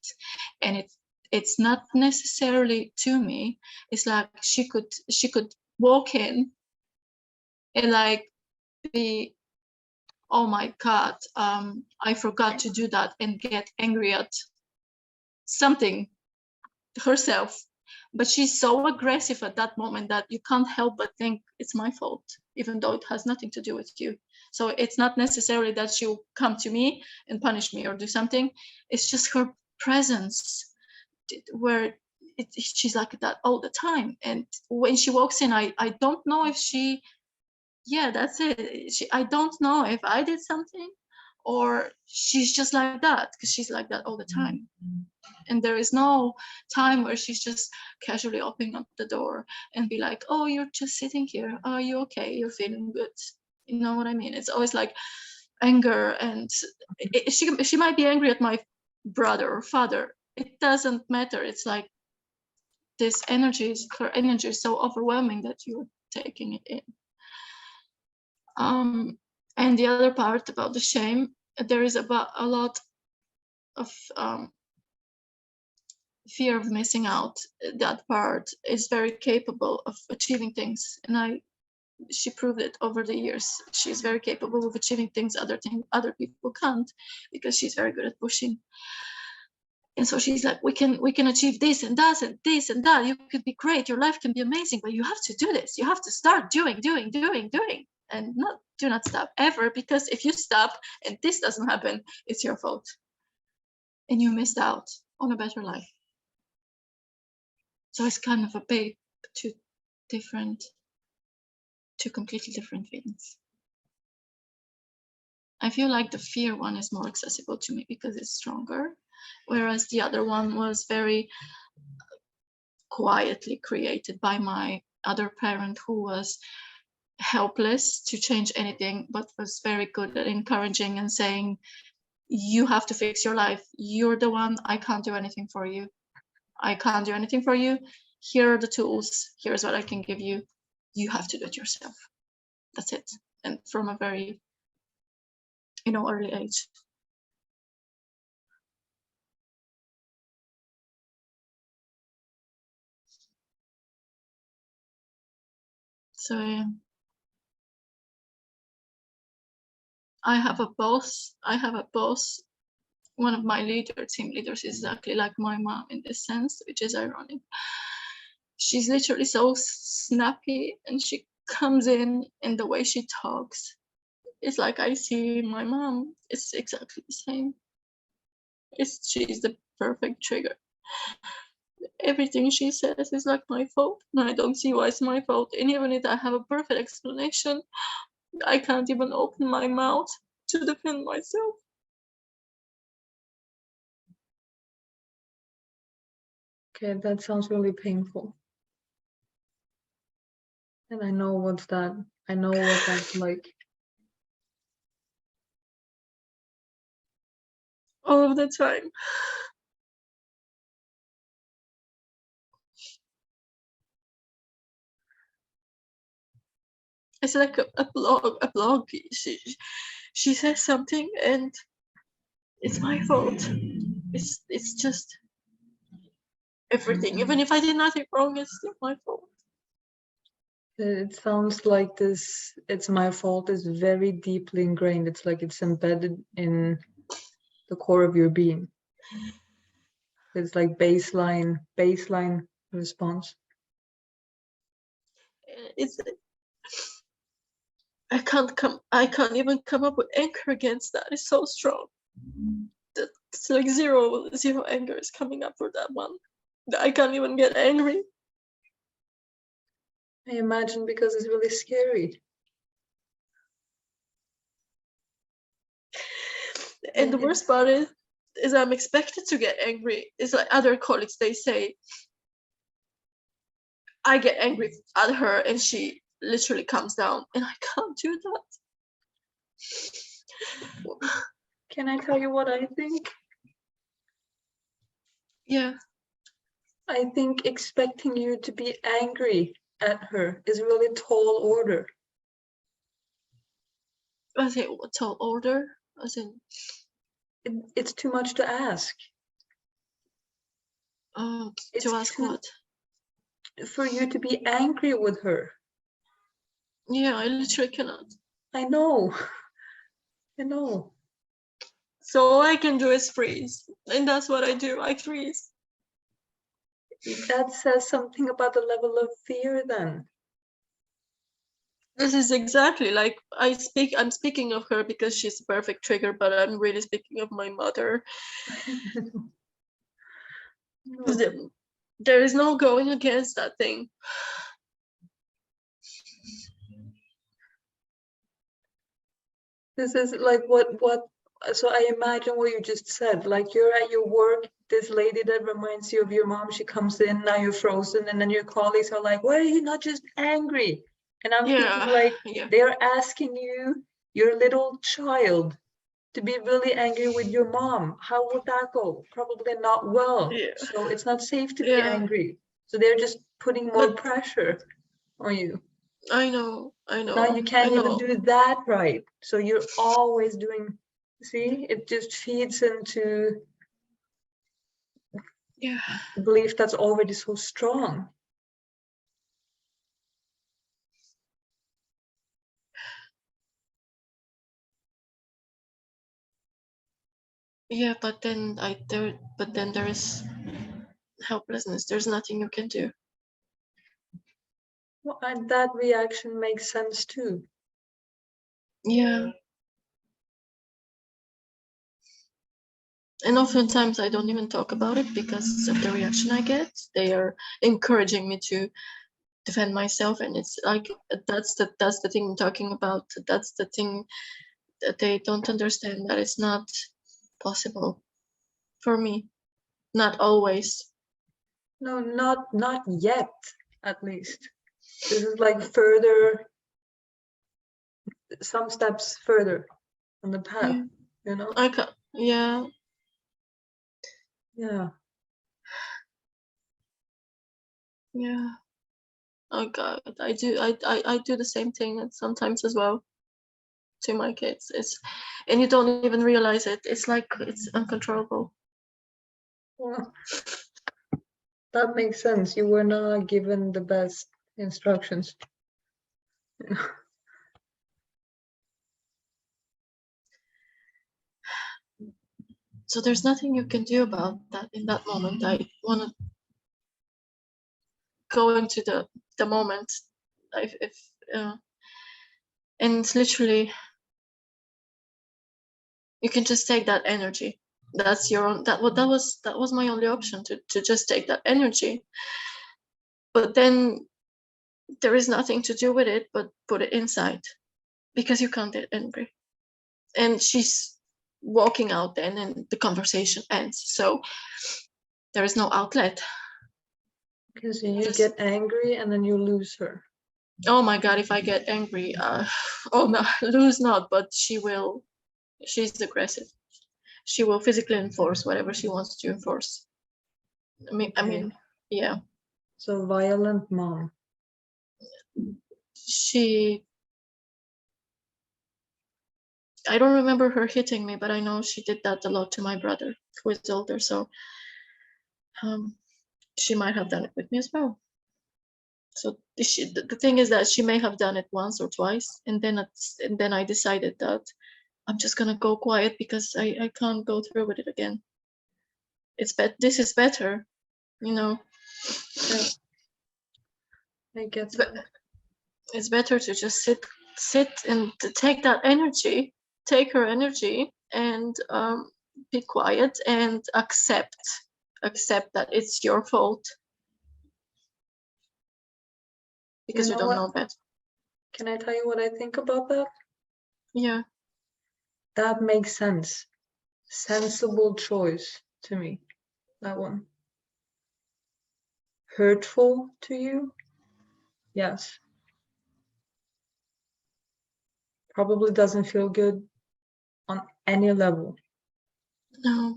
and it's not necessarily to me. It's like she could walk in and like be, oh my God, I forgot to do that, and get angry at something herself. But she's so aggressive at that moment that you can't help but think it's my fault, even though it has nothing to do with you. So it's not necessarily that she'll come to me and punish me or do something. It's just her presence where she's like that all the time. And when she walks in, I don't know if she, yeah, that's it. I don't know if I did something or she's just like that, because she's like that all the time. And there is no time where she's just casually opening up the door and be like, oh, you're just sitting here. Are you okay? You're feeling good. You know what I mean? It's always like anger, and she might be angry at my brother or father. It doesn't matter. It's like her energy is so overwhelming that you're taking it in. And the other part about the shame, there is about a lot of fear of missing out. That part is very capable of achieving things, and she proved it over the years. She's very capable of achieving things other people can't, because she's very good at pushing. And so she's like, we can achieve this and that and this and that. You could be great. Your life can be amazing, but you have to do this. You have to start doing, and do not stop ever, because if you stop and this doesn't happen, it's your fault, and you missed out on a better life. So it's kind of two completely different things. I feel like the fear one is more accessible to me because it's stronger, whereas the other one was very quietly created by my other parent, who was helpless to change anything, but was very good at encouraging and saying, you have to fix your life. You're the one. I can't do anything for you. Here are the tools. Here's what I can give you. You have to do it yourself. That's it. And from a very, early age. So yeah. I have a boss. One of my team leaders is exactly like my mom in this sense, which is ironic. She's literally so snappy, and she comes in the way she talks. It's like I see my mom. It's exactly the same. She's the perfect trigger. Everything she says is like my fault, and I don't see why it's my fault. And even if I have a perfect explanation, I can't even open my mouth to defend myself. Okay, that sounds really painful. And I know what that's like. All of the time. It's like a blog. She says something and it's my fault. It's just everything. Even if I did nothing wrong, it's still my fault. It sounds like this, it's my fault, is very deeply ingrained. It's like it's embedded in the core of your being. It's like baseline response. I can't even come up with anger against that. It's so strong. It's like zero anger is coming up for that one. I can't even get angry. I imagine, because it's really scary. And the worst part is, is I'm expected to get angry. It's like other colleagues, they say, I get angry at her and she literally calms down, and I can't do that. Can I tell you what I think? Yeah. I think expecting you to be angry at her is really tall order. I think tall order, as in It's too much to ask. It's to ask what? For you to be angry with her. Yeah, I literally cannot. I know. I know. So all I can do is freeze, and that's what I do. I freeze. That says something about the level of fear then. This is exactly like I'm speaking of her because she's a perfect trigger, but I'm really speaking of my mother. No. There is no going against that thing. This is like what so I imagine what you just said, like you're at your work, this lady that reminds you of your mom, she comes in, now you're frozen, and then your colleagues are like, why are you not just angry? And I'm thinking like Yeah. they're asking you, your little child, to be really angry with your mom. How would that go? Probably not well. Yeah. So it's not safe to be Yeah. angry. So they're just putting more But pressure on you. I know. Now you can't even do that right. So you're always doing, see, it just feeds into Yeah. belief that's already so strong. Yeah, but then there is helplessness. There's nothing you can do. Well, and that reaction makes sense too. Yeah. And oftentimes I don't even talk about it because of the reaction I get. They are encouraging me to defend myself, and it's like that's the thing I'm talking about. That's the thing that they don't understand, that it's not possible for me. Not always. No, not yet, at least. This is like further, some steps further on the path, Yeah. you know? I can yeah. Yeah. Yeah. Oh God, I do the same thing sometimes as well to my kids. And you don't even realize it. It's like it's uncontrollable. Well, that makes sense. You were not given the best instructions. So there's nothing you can do about that in that moment. I want to go into the moment. If and it's literally, you can just take that energy. That's your own. That was my only option, to just take that energy. But then there is nothing to do with it but put it inside, because you can't get angry. And she's walking out then, and the conversation ends. So there is no outlet. Because you get angry and then you lose her. Oh my God, if I get angry, oh no, lose not, but she's aggressive. She will physically enforce whatever she wants to enforce. I mean, yeah. So violent mom. I don't remember her hitting me, but I know she did that a lot to my brother, who is older. So she might have done it with me as well. So the thing is that she may have done it once or twice, and then I decided that I'm just gonna go quiet because I can't go through with it again. This is better, you know. Yeah. I get that. It's better to just sit and to take that energy, take her energy, and be quiet and accept that it's your fault, because you don't know better. Can I tell you what I think about that? Yeah. That makes sense. Sensible choice to me, that one. Hurtful to you? Yes. Probably doesn't feel good on any level. No.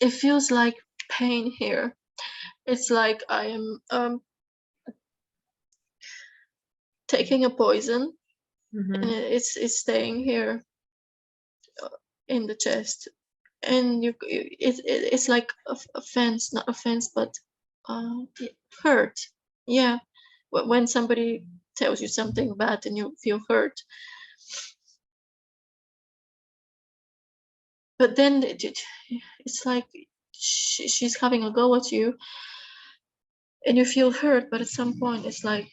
It feels like pain here. It's like I am taking a poison, and it's staying here in the chest, and it's like offense, not offense, but hurt. Yeah, when somebody tells you something bad and you feel hurt, but then it's like she's having a go at you, and you feel hurt, but at some point it's like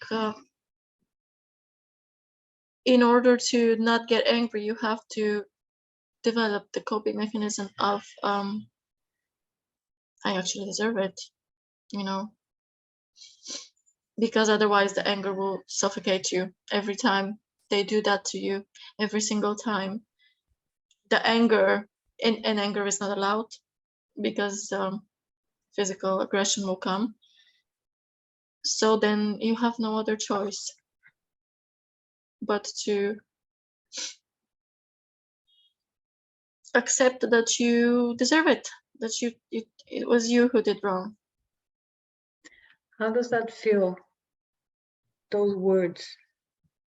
in order to not get angry, you have to develop the coping mechanism of I actually deserve it, you know, because otherwise the anger will suffocate you every time they do that to you, every single time. The anger, and anger is not allowed because physical aggression will come. So then you have no other choice but to accept that you deserve it, that it was you who did wrong. How does that feel? Those words.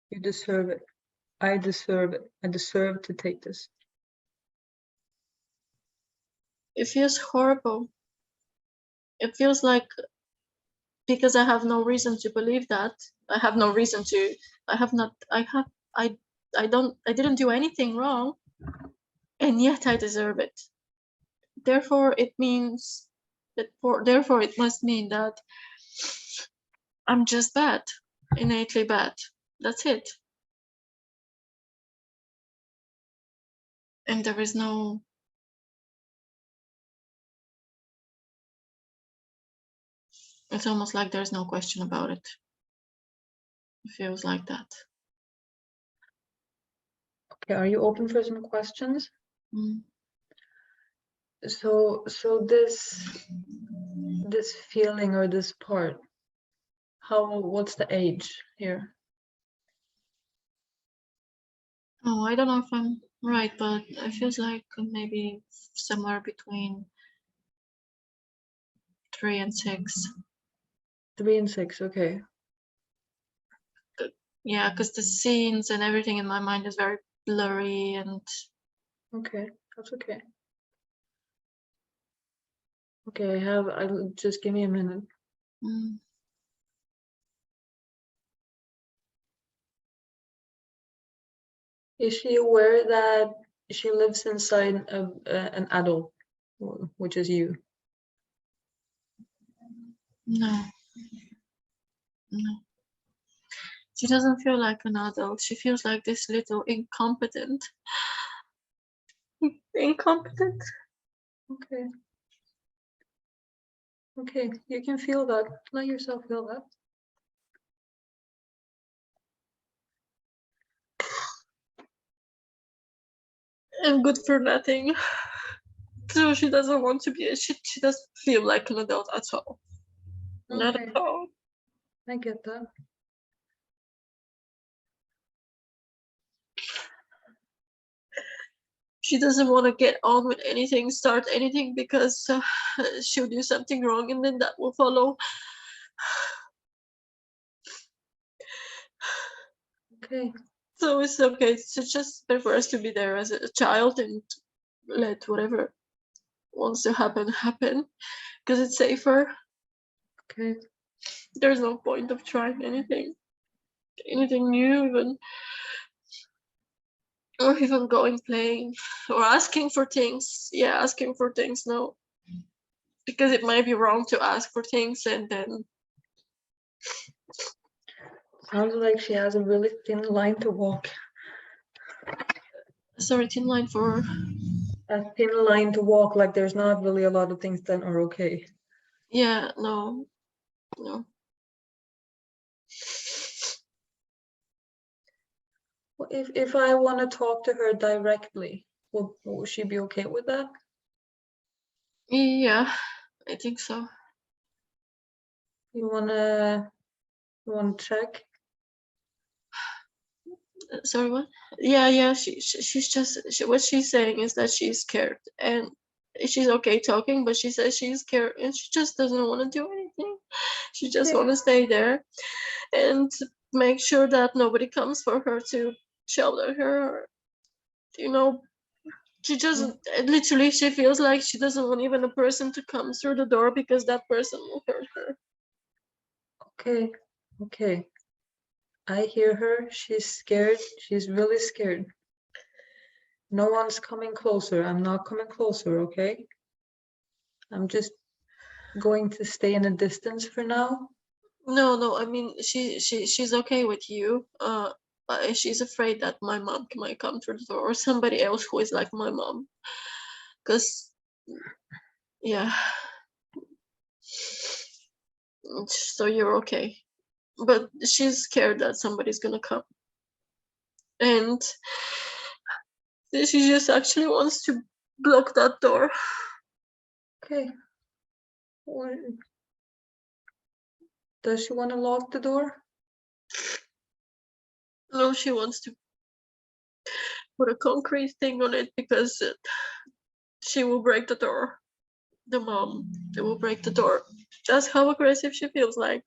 You deserve it. I deserve it. I deserve to take this. It feels horrible. It feels like, because I have no reason to believe that. I have no reason to. I have not. I have. I don't. I didn't do anything wrong, and yet I deserve it. Therefore, it means that. Therefore, it must mean that I'm just bad, innately bad. That's it. And there is no. It's almost like there's no question about it. It feels like that. Okay, are you open for some questions? Mm. So this feeling or this part, what's the age here? Oh, I don't know if I'm right, but it feels like maybe somewhere between 3 and 6. 3 and 6, okay. Yeah, because the scenes and everything in my mind is very blurry and. Okay, that's okay. Okay, I'll just give me a minute. Mm. Is she aware that she lives inside of an adult, which is you? No, no. She doesn't feel like an adult. She feels like this little incompetent. Incompetent. Okay. Okay, you can feel that. Let yourself feel that. And good for nothing. So she doesn't want to be. She doesn't feel like an adult at all. Not Okay, at all. I get that. She doesn't want to get on with anything, start anything, because she'll do something wrong and then that will follow. Okay. So it's okay. It's just better for us to be there as a child and let whatever wants to happen, because it's safer. Okay. There's no point of trying anything new, even, or even going playing or asking for things. Yeah, asking for things. No, because it might be wrong to ask for things and then. Sounds like she has a really thin line to walk. Sorry, thin line for. A thin line to walk, like there's not really a lot of things that are okay. Yeah, no. Well, if I want to talk to her directly, Will she be okay with that? Yeah, I think so. You wanna check? Sorry, what? Yeah. She's just what she's saying is that she's scared, and she's okay talking, but she says she's scared, and she just doesn't want to do anything. She just Okay. want to stay there and make sure that nobody comes for her to shelter her. Or, she just literally she feels like she doesn't want even a person to come through the door because that person will hurt her. Okay. I hear her. She's scared. She's really scared. No one's coming closer. I'm not coming closer, okay? I'm just going to stay in a distance for now. No, I mean she's okay with you. She's afraid that my mom might come through the door or somebody else who is like my mom. Cause yeah. So you're okay. But she's scared that somebody's gonna come. And she just actually wants to block that door. Okay. Does she want to lock the door? No, she wants to put a concrete thing on it because she will break the door. The mom, they will break the door. Just how aggressive she feels like.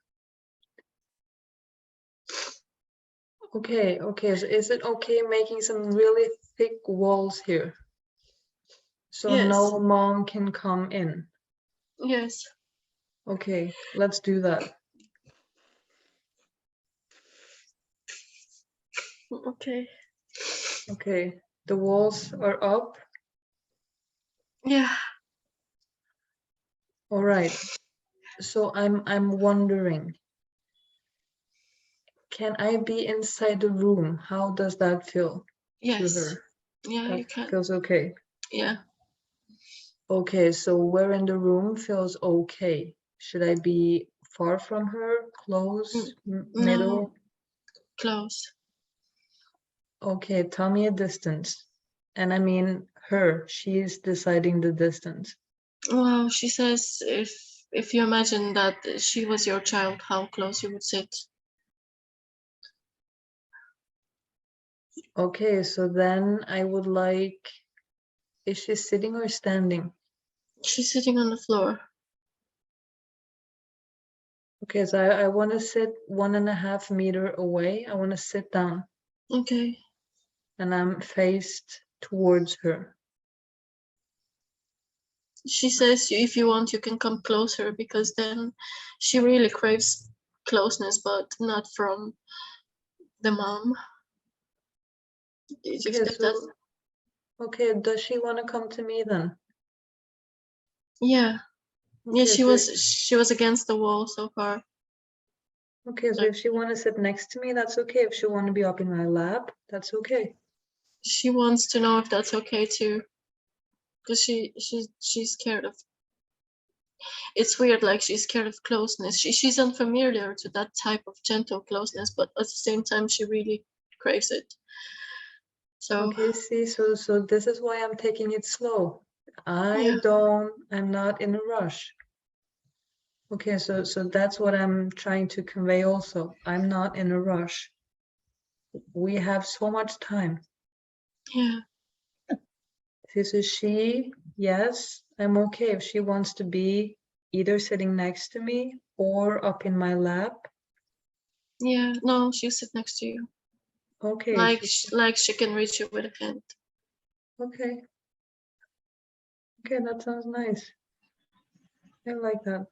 Okay. So is it okay making some really thick walls here? So Yes. no mom can come in? Yes. Okay, let's do that. Okay. Okay, the walls are up. Yeah. All right. So I'm wondering, can I be inside the room? How does that feel to Yes. her? Yeah, That you can. feels okay. Yeah. Okay, so where in the room feels okay? Should I be far from her, close, No. middle? Close. Okay, tell me a distance. And I mean her, she's deciding the distance. Well, she says if you imagine that she was your child, how close you would sit. Okay, so then I would like, is she sitting or standing? She's sitting on the floor. Okay, so I want to sit 1.5 meter away. I want to sit down Okay. and I'm faced towards her. She says if you want, you can come closer because then she really craves closeness, but not from the mom. Okay, If that's so, okay, does she want to come to me then? yeah. Yeah, Okay, she was against the wall so far. okay, so if she want to sit next to me, that's okay. If she want to be up in my lap, that's okay. She wants to know if that's okay too, because she's scared of. It's weird, like she's scared of closeness. She's unfamiliar to that type of gentle closeness, but at the same time, she really craves it. So Okay, see, so this is why I'm taking it slow. yeah, I'm not in a rush. Okay, so that's what I'm trying to convey also. I'm not in a rush. We have so much time. yeah, This is she, yes, I'm okay if she wants to be either sitting next to me or up in my lap. yeah. No, she'll sit next to you, Okay, like she can reach you with a hand. okay, that sounds nice. I like that.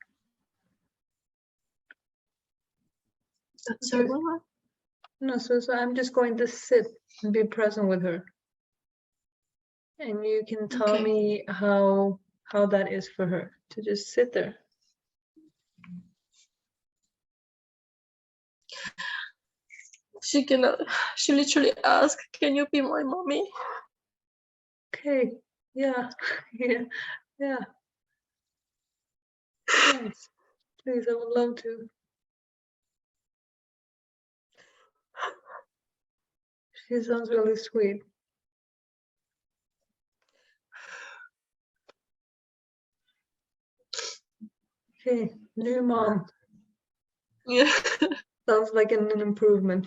Sorry, Okay. what? No, so I'm just going to sit and be present with her. And you can tell Okay. me how that is for her to just sit there. She cannot. She literally asked, "Can you be my mommy?" Okay, yeah, yeah. Yes, please, I would love to. She sounds really sweet. Okay, new mom. Yeah. Sounds like an improvement.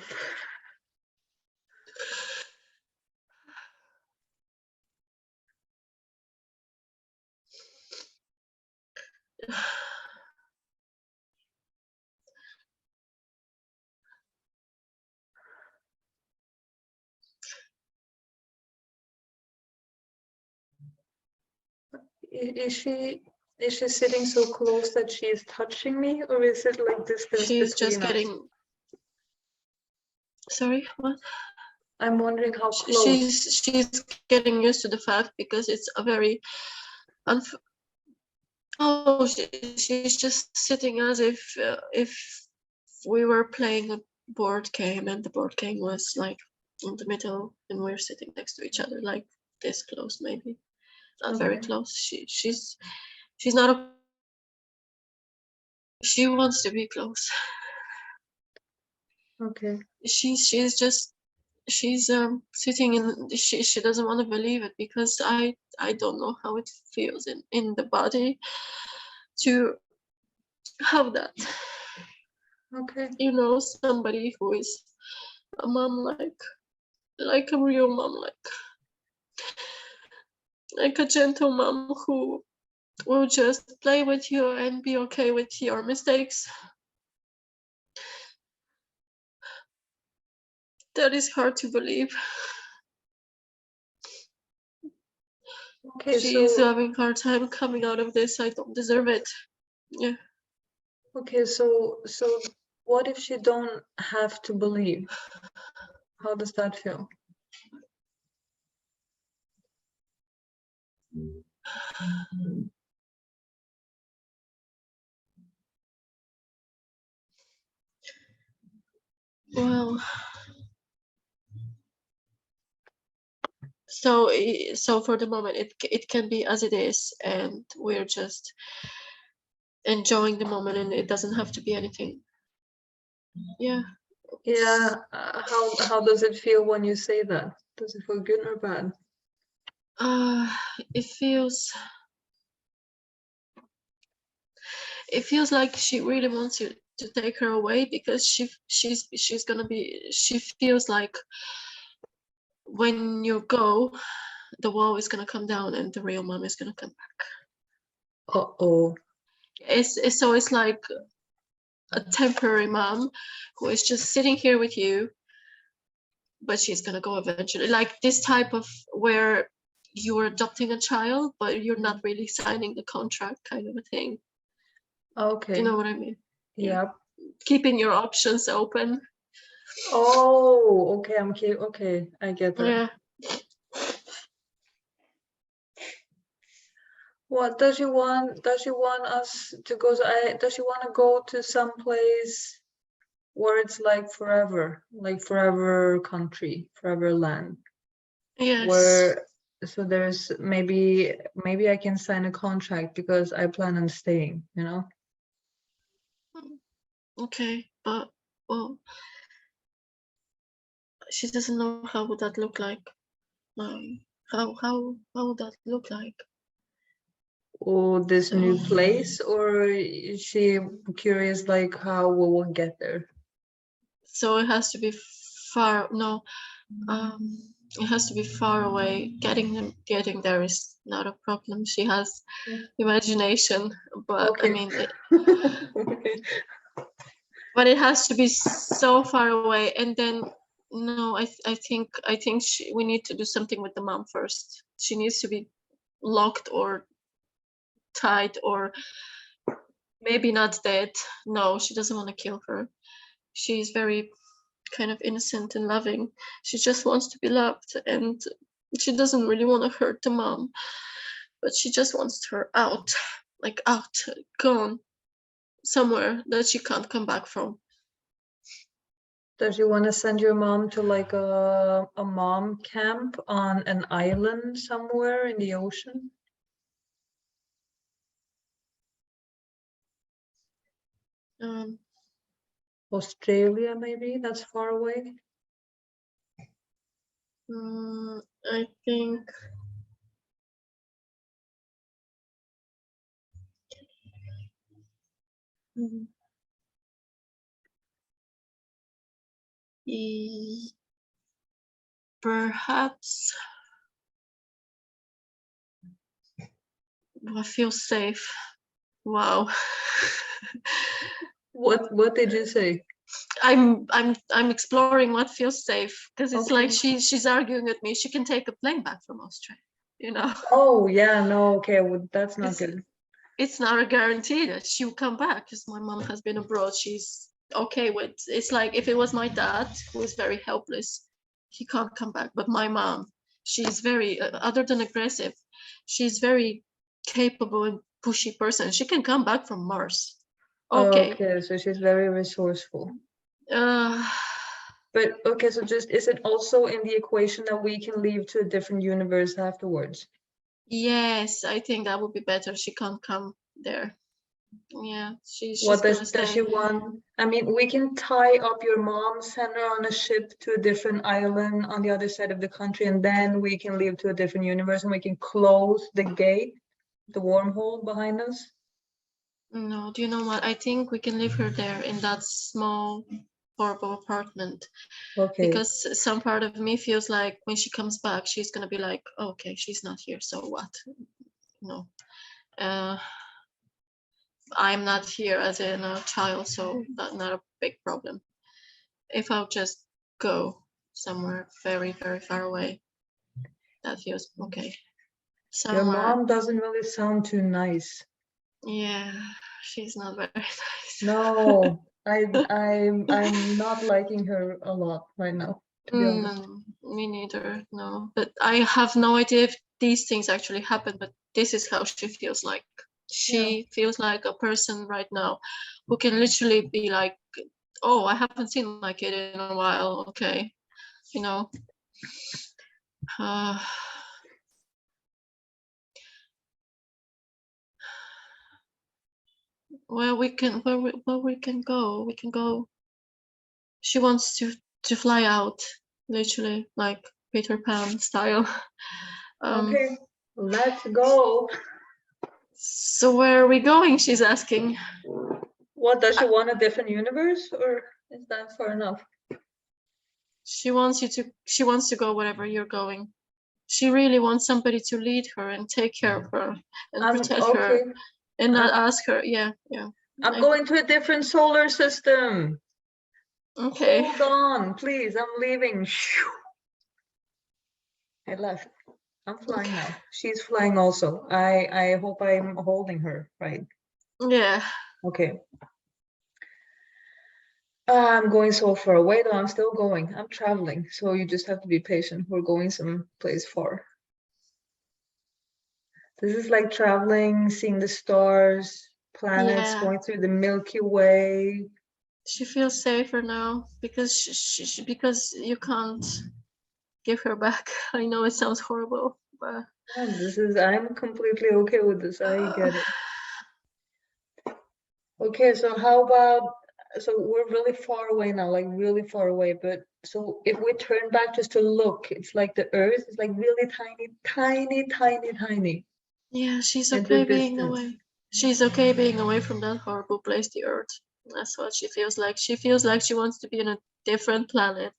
Is she sitting so close that she is touching me, or is it like distance She's between just us? getting. Sorry, what? I'm wondering how close. She's getting used to the fact because it's a very oh, she's just sitting as if we were playing a board game and the board game was like in the middle and we're sitting next to each other, like this close, maybe not very Okay. close. She's not a. She wants to be close. Okay. She's just she's sitting in. She doesn't want to believe it because I don't know how it feels in the body to have that. Okay. You know, somebody who is a mom, like a real mom, like a gentle mom who will just play with you and be okay with your mistakes. That is hard to believe. Okay, She's so having a hard time coming out of this. I don't deserve it. Yeah. okay, so what if she don't have to believe? How does that feel? Well, so for the moment it can be as it is, and we're just enjoying the moment, and it doesn't have to be anything. Yeah. Yeah, how does it feel when you say that? Does it feel good or bad? Uh, it feels like she really wants you to take her away because she's gonna be. She feels like when you go, the wall is gonna come down and the real mom is gonna come back. Uh-oh. It's like a temporary mom who is just sitting here with you, but she's gonna go eventually. Like this type of where you're adopting a child, but you're not really signing the contract, kind of a thing. Do Okay. you know what I mean? Yeah. Keeping your options open. Oh, okay, okay, I get that. Yeah. What does she want? Does she want us to go? Does she want to go to some place where it's like forever country, forever land, Yes. where so there's maybe I can sign a contract because I plan on staying, you know? Okay, but well, she doesn't know how would that look like. How would that look like? Or this new So place, or is she curious like how we will get there? so it has to be far. No, it has to be far away. Getting there is not a problem. She has imagination, but I Okay. mean, Okay. but it has to be so far away. And then no, I think we need to do something with the mom first. She needs to be locked or tied or maybe not dead. No, she doesn't want to kill her. She's very kind of innocent and loving. She just wants to be loved, and she doesn't really want to hurt the mom, but she just wants her out, like out, gone, somewhere that she can't come back from. Does you want to send your mom to like a mom camp on an island somewhere in the ocean? Um, Australia, maybe? That's far away. I think Mhm. Perhaps I feel safe. Wow. What did you say? I'm exploring what feels safe, because it's like Okay. she's arguing with me. She can take a plane back from Australia, you know. Oh yeah, no, okay, well, that's not It's good. it's not a guarantee that she will come back, because my mom has been abroad. She's okay with, it's like if it was my dad, who is very helpless, he can't come back. But my mom, she's very other than aggressive, she's very capable and pushy person. She can come back from Mars. Okay. Okay, so she's very resourceful. uh But okay, so just is it also in the equation that we can leave to a different universe afterwards? yes, I think that would be better. She can't come there. Yeah, she's What gonna does she stay. want? I mean, we can tie up your mom, send her on a ship to a different island on the other side of the country, and then we can leave to a different universe and we can close the gate, the wormhole behind us. No, do you know what? I think we can leave her there in that small, horrible apartment, Okay. because some part of me feels like when she comes back, she's gonna be like, okay, she's not here, so what? No, uh, I'm not here as in a child, so that's not a big problem. If I'll just go somewhere very, very far away, that feels okay. Your Somewhere, mom doesn't really sound too nice. yeah, she's not very nice. No, I'm not liking her a lot right now, to be honest. No, me neither. No, but I have no idea if these things actually happen. But this is how she feels like. Yeah. She feels like a person right now who can literally be like, "Oh, I haven't seen my kid in a while. Okay, you know." Uh, well, we can where we can go. We can go. She wants to fly out, literally like Peter Pan style. Um, Okay, let's go. so where are we going? She's asking. What, does she want a different universe or is that far enough? She wants to go wherever you're going. She really wants somebody to lead her and take care of her and protect Okay. her and not I'm ask her. Yeah, yeah. I'm going to a different solar system. Okay. Hold on, please. I'm leaving. I left. I'm flying Okay. now. She's flying also. I hope I'm holding her, right? Yeah. Okay. I'm going so far away though. I'm still going. I'm traveling, so you just have to be patient. We're going someplace far. This is like traveling, seeing the stars, planets, Yeah. going through the Milky Way. She feels safer now because because you can't give her back. I know it sounds horrible, but I'm completely okay with this. I uh, get it. Okay, so how about, so we're really far away now, like really far away, but so if we turn back just to look, it's like the Earth is like really tiny, tiny, tiny, tiny yeah, she's in the okay being distance. away. She's okay being away from that horrible place, the Earth. That's what she feels like. She feels like she wants to be on a different planet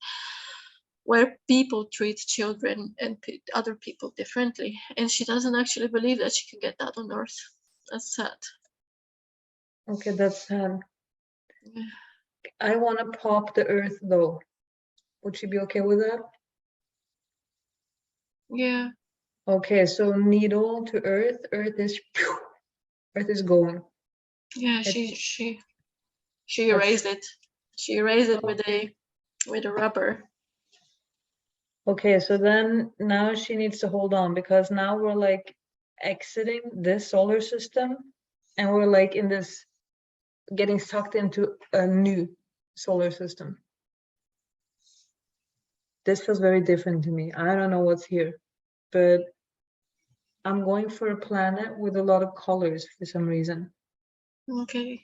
where people treat children and other people differently. And she doesn't actually believe that she can get that on Earth. That's sad. Okay, that's sad. Yeah. I want to pop the Earth though. Would she be okay with that? Yeah. Okay, so needle to Earth, Earth is going. Yeah. It's She that's erased it. She erased it okay. with a rubber. Okay, so then now she needs to hold on because now we're like exiting this solar system and we're like in this getting sucked into a new solar system. This feels very different to me. I don't know what's here, but I'm going for a planet with a lot of colors for some reason. Okay.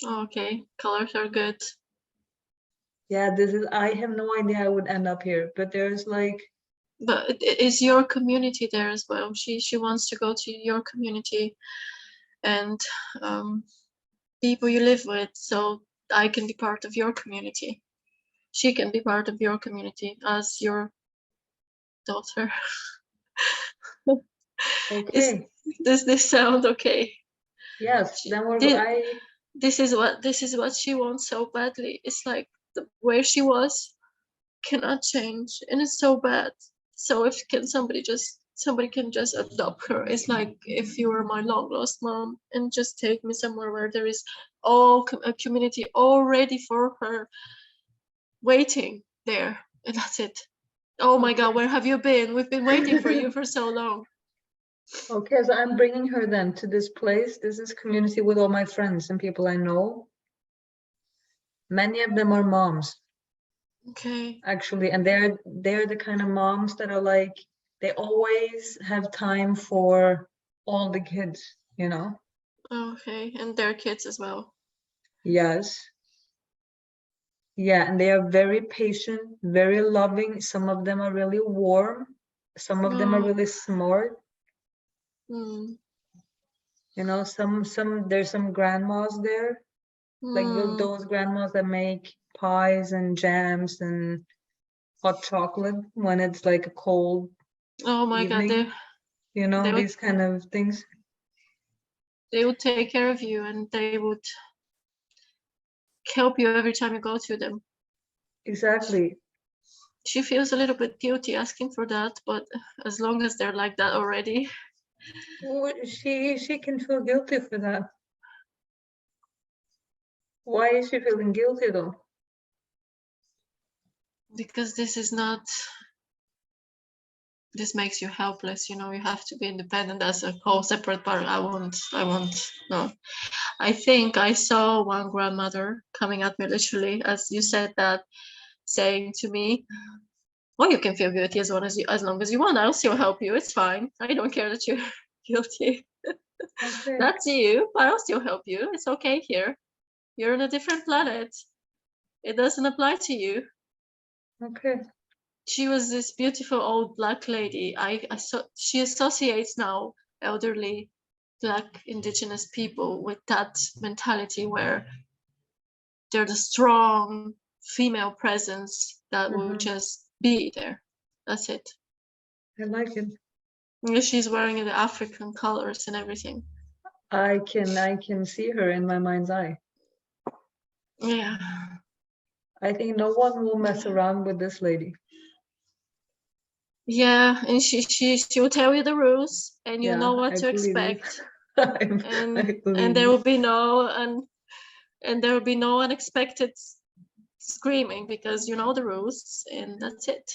Okay. Colors are good. Yeah, I have no idea I would end up here, but there's like, But is your community there as well? She wants to go to your community, and um, people you live with, so I can be part of your community. She can be part of your community as your daughter. Okay. Does this sound okay? Yes. Then we're This is what she wants so badly. It's like where she was cannot change, and it's so bad. So if somebody can just adopt her. It's like if you were my long lost mom and just take me somewhere where there is a community all ready for her waiting there, and that's it. Oh my God, where have you been? We've been waiting for you for so long. Okay, so I'm bringing her then to this place. This is community with all my friends and people I know. Many of them are moms. Okay. Actually, and they're the kind of moms that are like, they always have time for all the kids, you know? Okay, and their kids as well. Yes. Yeah, and they are very patient, very loving. Some of them are really warm. Some of them are really smart. Mm. You know, there's some grandmas there, like those grandmas that make pies and jams and hot chocolate when it's like a cold Oh my God, evening. You know, they would these kind of things. they would take care of you, and they would help you every time you go to them. Exactly. She feels a little bit guilty asking for that, but as long as they're like that already. Well, she can feel guilty for that. Why is she feeling guilty though? Because this makes you helpless, you know. You have to be independent. As a whole separate part. I won't no. I think I saw one grandmother coming at me literally as you said that, saying to me, well, you can feel guilty as long as you want. I'll still help you. It's fine. I don't care that you're guilty. Okay. That's you, but I'll still help you. It's okay here. You're on a different planet. It doesn't apply to you. Okay. She was this beautiful old black lady. She associates now elderly black indigenous people with that mentality where they're the strong female presence that will just be there. That's it. I like it. Yeah, she's wearing the African colors and everything. I can see her in my mind's eye. Yeah. I think no one will mess around with this lady. Yeah, and she will tell you the rules, and you know what I to believe you. expect, I and believe there you. will be no unexpected screaming because you know the rules, and that's it.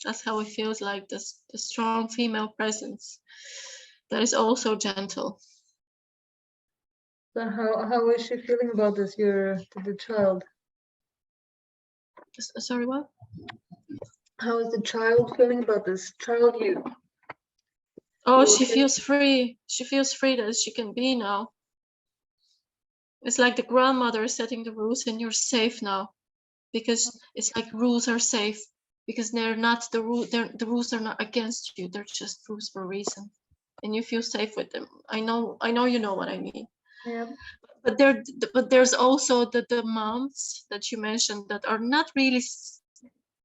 That's how it feels like the strong female presence that is also gentle. So how is she feeling about this? The child. Sorry, what? How is the child feeling about this? Child, you. Oh, You she okay? feels free. She feels free that she can be now. It's like the grandmother is setting the rules, and you're safe now, because it's like rules are safe because they're not the rule. The rules are not against you. They're just rules for a reason, and you feel safe with them. I know. You know what I mean. Yeah. But there's also the moms that you mentioned that are not really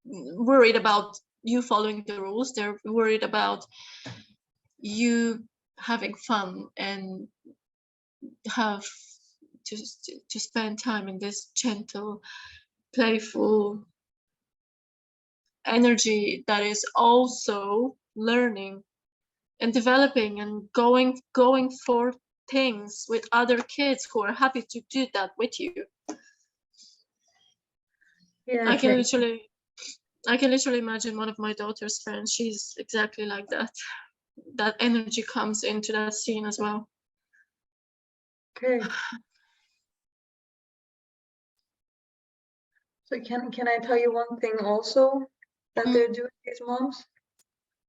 worried about you following the rules. They're worried about you having fun and have to spend time in this gentle, playful energy that is also learning and developing and going for things with other kids who are happy to do that with you. Yeah. I can literally imagine one of my daughter's friends. She's exactly like that. That energy comes into that scene as well. Okay. So can I tell you one thing also that they're doing, these moms?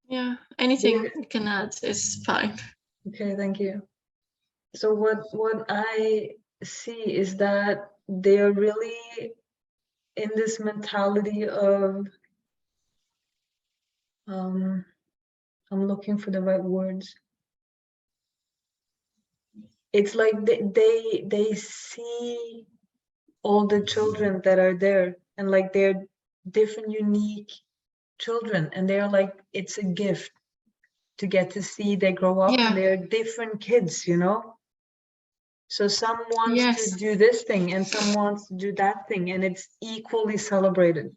Yeah, anything you can add is fine. Okay, thank you. So what I see is that they're really in this mentality of I'm looking for the right words. it's like they see all the children that are there, and like they're different, unique children, and they're like, it's a gift to get to see they grow up, and Yeah. they're different kids, you know. So some wants to Yes. do this thing and some wants to do that thing, and it's equally celebrated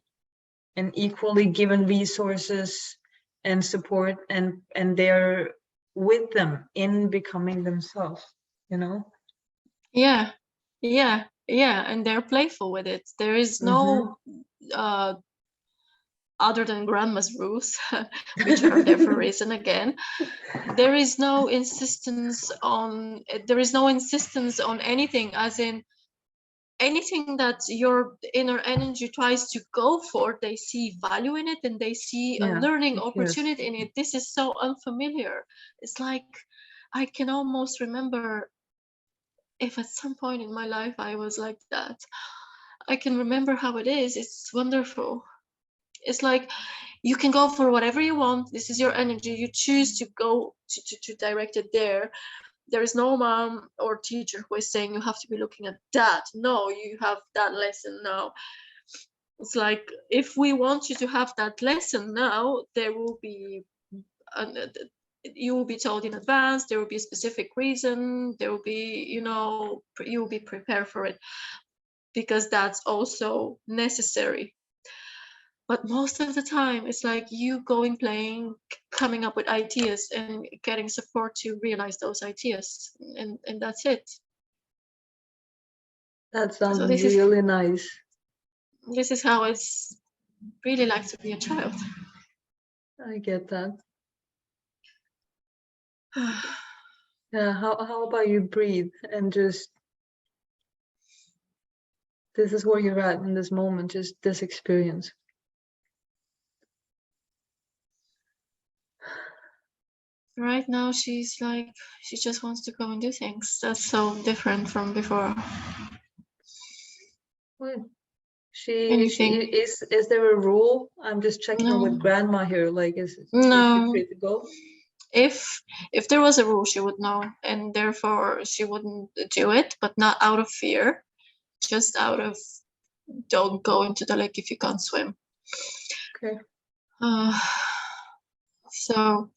and equally given resources and support, and they're with them in becoming themselves, you know. Yeah. Yeah. Yeah. And they're playful with it. There is no other than grandma's rules, which are there for a reason again. There is no insistence on anything, as in anything that your inner energy tries to go for, they see value in it and they see a Yeah, learning yes. opportunity in it. This is so unfamiliar. It's like I can almost remember if at some point in my life I was like that. I can remember how it is. It's wonderful. It's like you can go for whatever you want. This is your energy. You choose to go to direct it there. There is no mom or teacher who is saying you have to be looking at that. No, you have that lesson now. It's like if we want you to have that lesson now, there will be you will be told in advance. There will be a specific reason. There will be, you will be prepared for it, because that's also necessary. But most of the time it's like you going, playing, coming up with ideas and getting support to realize those ideas, and that's it. That So sounds really nice. this is how it's really like to be a child. I get that. Yeah, how about you breathe and just, this is where you're at in this moment, just this experience. Right now she's like, she just wants to go and do things. That's so different from before. Well, she Anything. is there a rule? I'm just checking No. with grandma here, like is she No. free to go? If there was a rule, she would know, and therefore she wouldn't do it, but not out of fear, just out of, don't go into the lake if you can't swim. Okay. So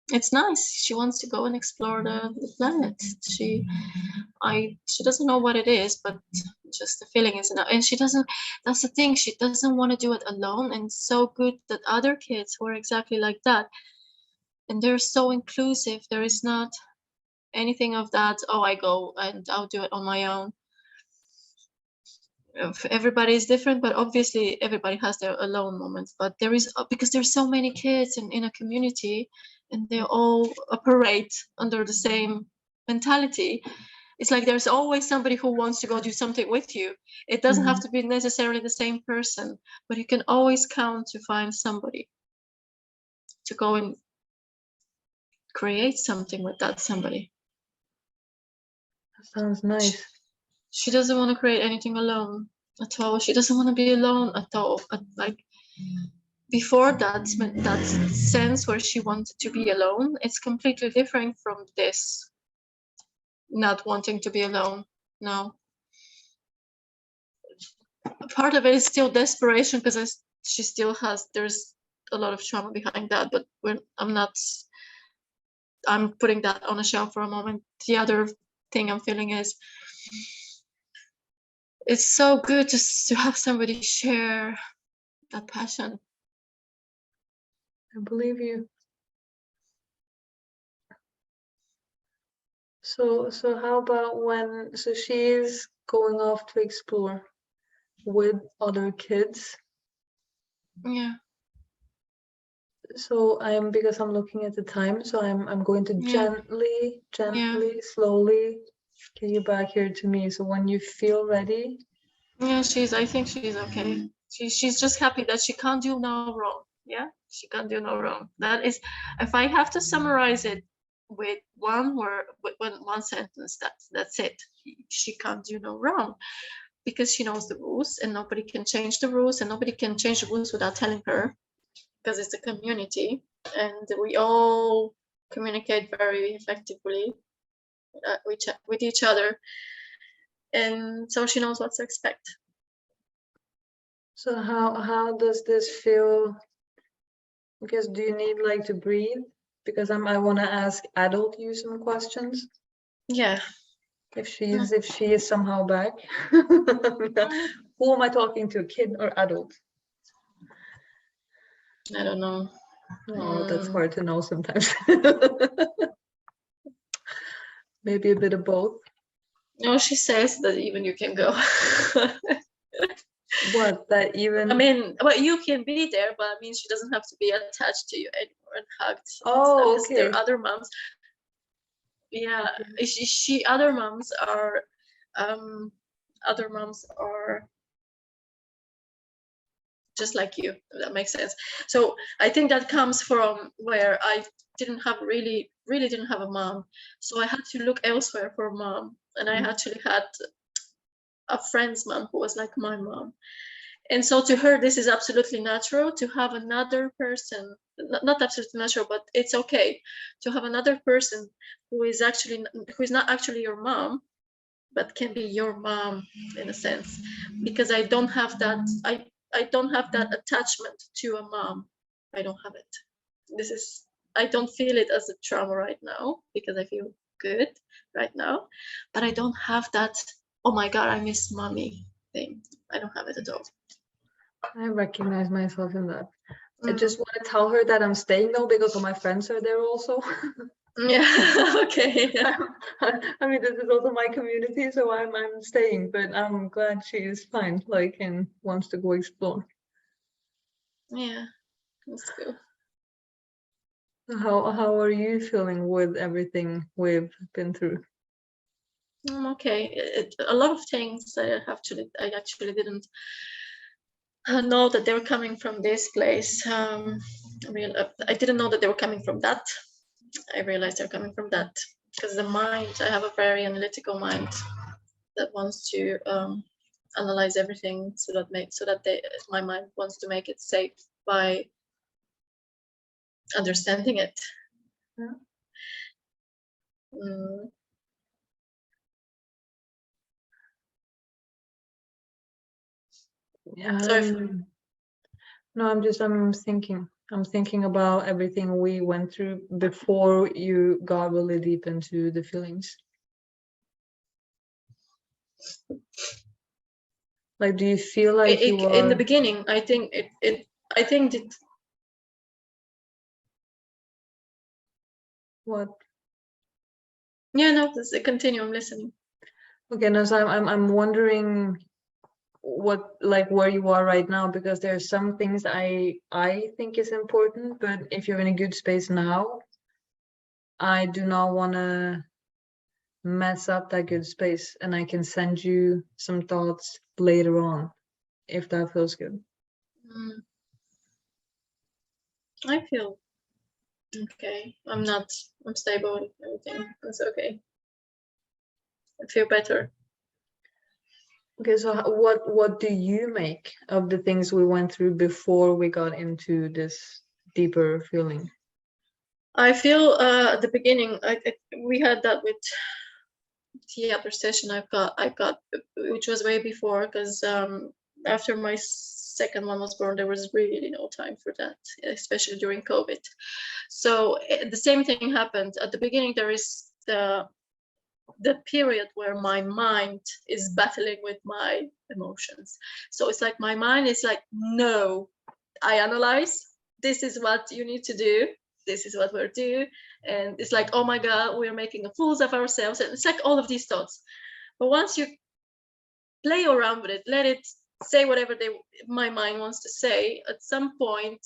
it's nice. She wants to go and explore the planet. She doesn't know what it is, but just the feeling is enough. And she doesn't, that's the thing, she doesn't want to do it alone. And it's so good that other kids who are exactly like that, and they're so inclusive. There is not anything of that, oh, I go and I'll do it on my own. Everybody is different, but obviously everybody has their alone moments. But there is, because there's so many kids in a community, and they all operate under the same mentality. It's like there's always somebody who wants to go do something with you. It doesn't have to be necessarily the same person, but you can always count to find somebody to go and create something with that somebody. That sounds nice. She doesn't want to create anything alone at all. She doesn't want to be alone at all. Like before that sense where she wanted to be alone, it's completely different from this not wanting to be alone. No. Part of it is still desperation, because she still has, there's a lot of trauma behind that, but I'm putting that on a shelf for a moment. The other thing I'm feeling is it's so good to have somebody share that passion. I believe you. So how about when, so she's going off to explore with other kids. Yeah. So because I'm looking at the time, so I'm going to gently, slowly get you back here to me. So when you feel ready. Yeah, I think she's okay. She's just happy that she can't do no wrong. Yeah, she can't do no wrong. That is, if I have to summarize it with one word, with one sentence, that's it. She can't do no wrong, because she knows the rules, and nobody can change the rules, and nobody can change the rules without telling her, because it's a community. and we all communicate very effectively with each other, and so she knows what to expect. So how does this feel? Because do you need like to breathe? Because I want to ask adult you some questions. Yeah. If she is somehow back. Who am I talking to, kid or adult? I don't know. Oh, that's hard to know sometimes. Maybe a bit of both. No, she says that even you can go. What, that even? I mean, well, you can be there, but I mean, she doesn't have to be attached to you anymore and hugged. Oh, Because there okay. are other moms. Yeah, other moms are, just like you. That makes sense. So I think that comes from where I really didn't have a mom, so I had to look elsewhere for a mom, and I actually had a friend's mom who was like my mom. And so to her, this is absolutely natural to have another person, not absolutely natural, but it's okay to have another person who is not actually your mom, but can be your mom in a sense, because I don't have that attachment to a mom. I don't have it. I don't feel it as a trauma right now because I feel good right now, but I don't have that, oh my God, I miss mommy thing. I don't have it at all. I recognize myself in that. I just want to tell her that I'm staying though because all my friends are there also. Yeah. Okay. Yeah. I mean, this is also my community, so I'm staying, but I'm glad she is fine, like, and wants to go explore. Yeah, that's good. How are you feeling with everything we've been through? I'm okay. A lot of things I actually didn't know that they were coming from this place. I didn't know that they were coming from that. I realized they're coming from that because the mind, I have a very analytical mind that wants to analyze everything my mind wants to make it safe by understanding it. Yeah. No, I'm thinking. I'm thinking about everything we went through before you got really deep into the feelings. Like, do you feel like you were in the beginning? I think that. What? Yeah, no, continue. I'm listening. Okay, no, so I'm wondering what, like, where you are right now, because there are some things I think is important, but if you're in a good space now, I do not want to mess up that good space, and I can send you some thoughts later on if that feels good. I feel okay. I'm stable with everything. It's okay. I feel better. Okay, so what do you make of the things we went through before we got into this deeper feeling? I feel at the beginning, we had that with the other session I got, which was way before, because after my second one was born, there was really no time for that, especially during COVID. So the same thing happened at the beginning. There is the period where my mind is battling with my emotions. So it's like my mind is like, no, I analyze, this is what you need to do, this is what we're doing, and it's like, oh my God, we're making a fools of ourselves, and it's like all of these thoughts. But once you play around with it, let it say whatever my mind wants to say, at some point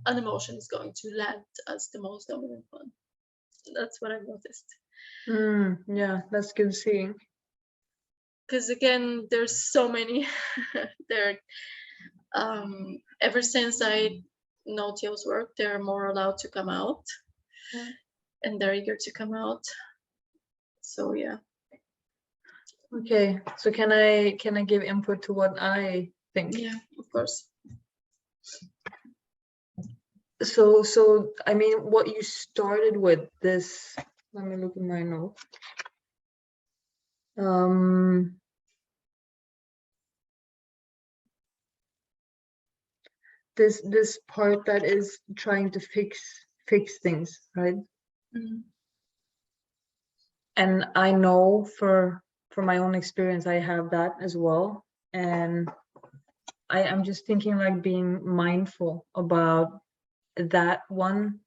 an emotion is going to land as the most dominant one. That's what I've noticed. Yeah, that's good seeing. Because again, there's so many there. Ever since I know Teal's work, they're more allowed to come out. Yeah. And they're eager to come out. So yeah. Okay, so can I give input to what I think? Yeah, of course. So I mean, what you started with this, let me look at my note. This part that is trying to fix things, right? And I know for my own experience, I have that as well. And I'm just thinking like being mindful about that one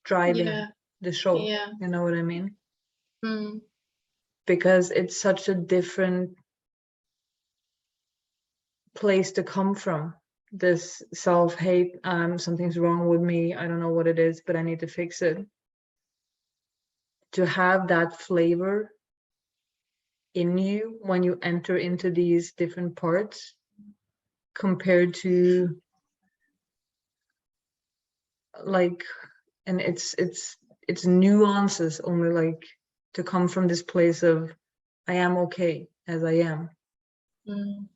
driving the show. You know what I mean? Because it's such a different place to come from. This self-hate, something's wrong with me, I don't know what it is, but I need to fix it. To have that flavor in you when you enter into these different parts, compared to like, and it's nuances only, like to come from this place of I am okay as I am.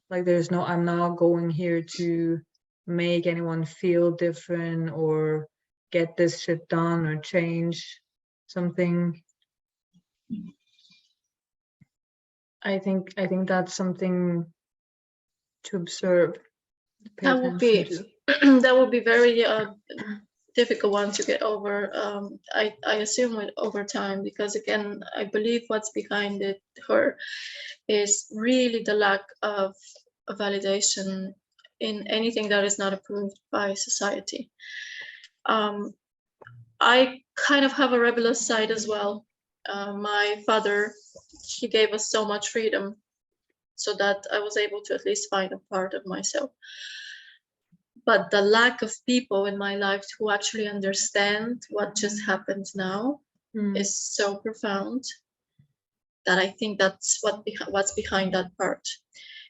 Like there's no, I'm not going here to make anyone feel different or get this shit done or change something. I think that's something to observe. That would be that would be very difficult one to get over. I assume it over time, because again, I believe what's behind it, her, is really the lack of validation in anything that is not approved by society. I kind of have a rebellious side as well. My father, he gave us so much freedom so that I was able to at least find a part of myself. But the lack of people in my life who actually understand what just happened now is so profound that I think that's what's behind that part.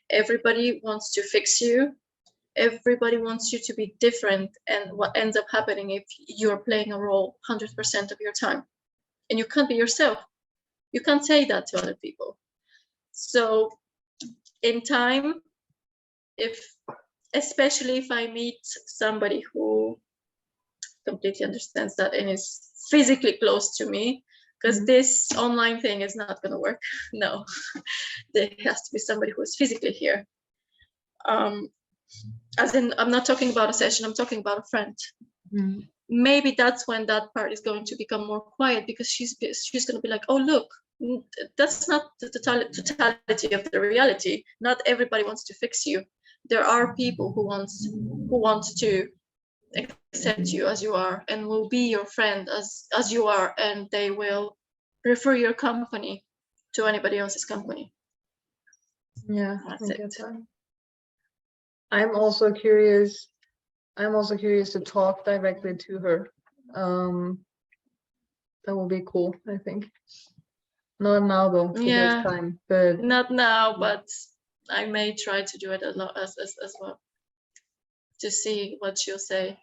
Everybody wants to fix you. Everybody wants you to be different. And what ends up happening if you're playing a role 100% of your time and you can't be yourself, you can't say that to other people. So in time, especially if I meet somebody who completely understands that and is physically close to me, because this online thing is not going to work. No, there has to be somebody who is physically here. As in, I'm not talking about a session, I'm talking about a friend. Maybe that's when that part is going to become more quiet, because she's going to be like, oh, look, that's not the totality of the reality. Not everybody wants to fix you. There are people who want to accept you as you are and will be your friend as you are, and they will prefer your company to anybody else's company. Yeah, that's it. I'm also curious to talk directly to her. That will be cool, I think. Not now though, because time, but not now, but I may try to do it a lot as well, to see what she'll say.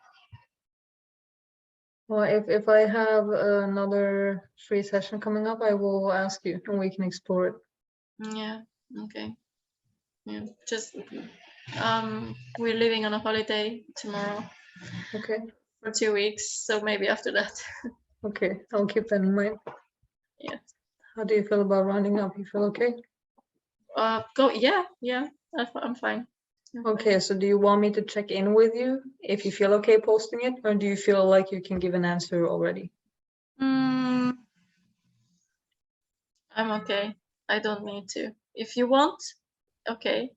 Well, if I have another free session coming up, I will ask you and we can explore it. Yeah, okay. Yeah, just we're leaving on a holiday tomorrow. Okay. For 2 weeks, so maybe after that. Okay, I'll keep that in mind. Yeah. How do you feel about rounding up? You feel okay? Yeah, I'm fine. Okay, so do you want me to check in with you if you feel okay posting it, or do you feel like you can give an answer already? I'm okay. I don't need to. If you want, okay.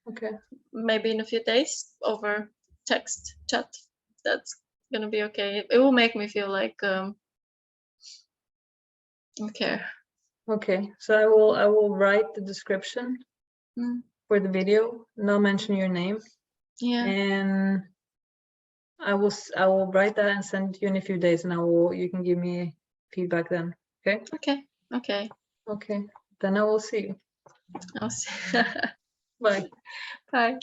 Okay. Maybe in a few days over text chat. That's gonna be okay. It will make me feel like okay. Okay, so I will write the description for the video, not mention your name. Yeah. And I will write that and send it to you in a few days, and you can give me feedback then. Okay? Okay. Okay. Then I will see you. I'll see. Bye. Bye.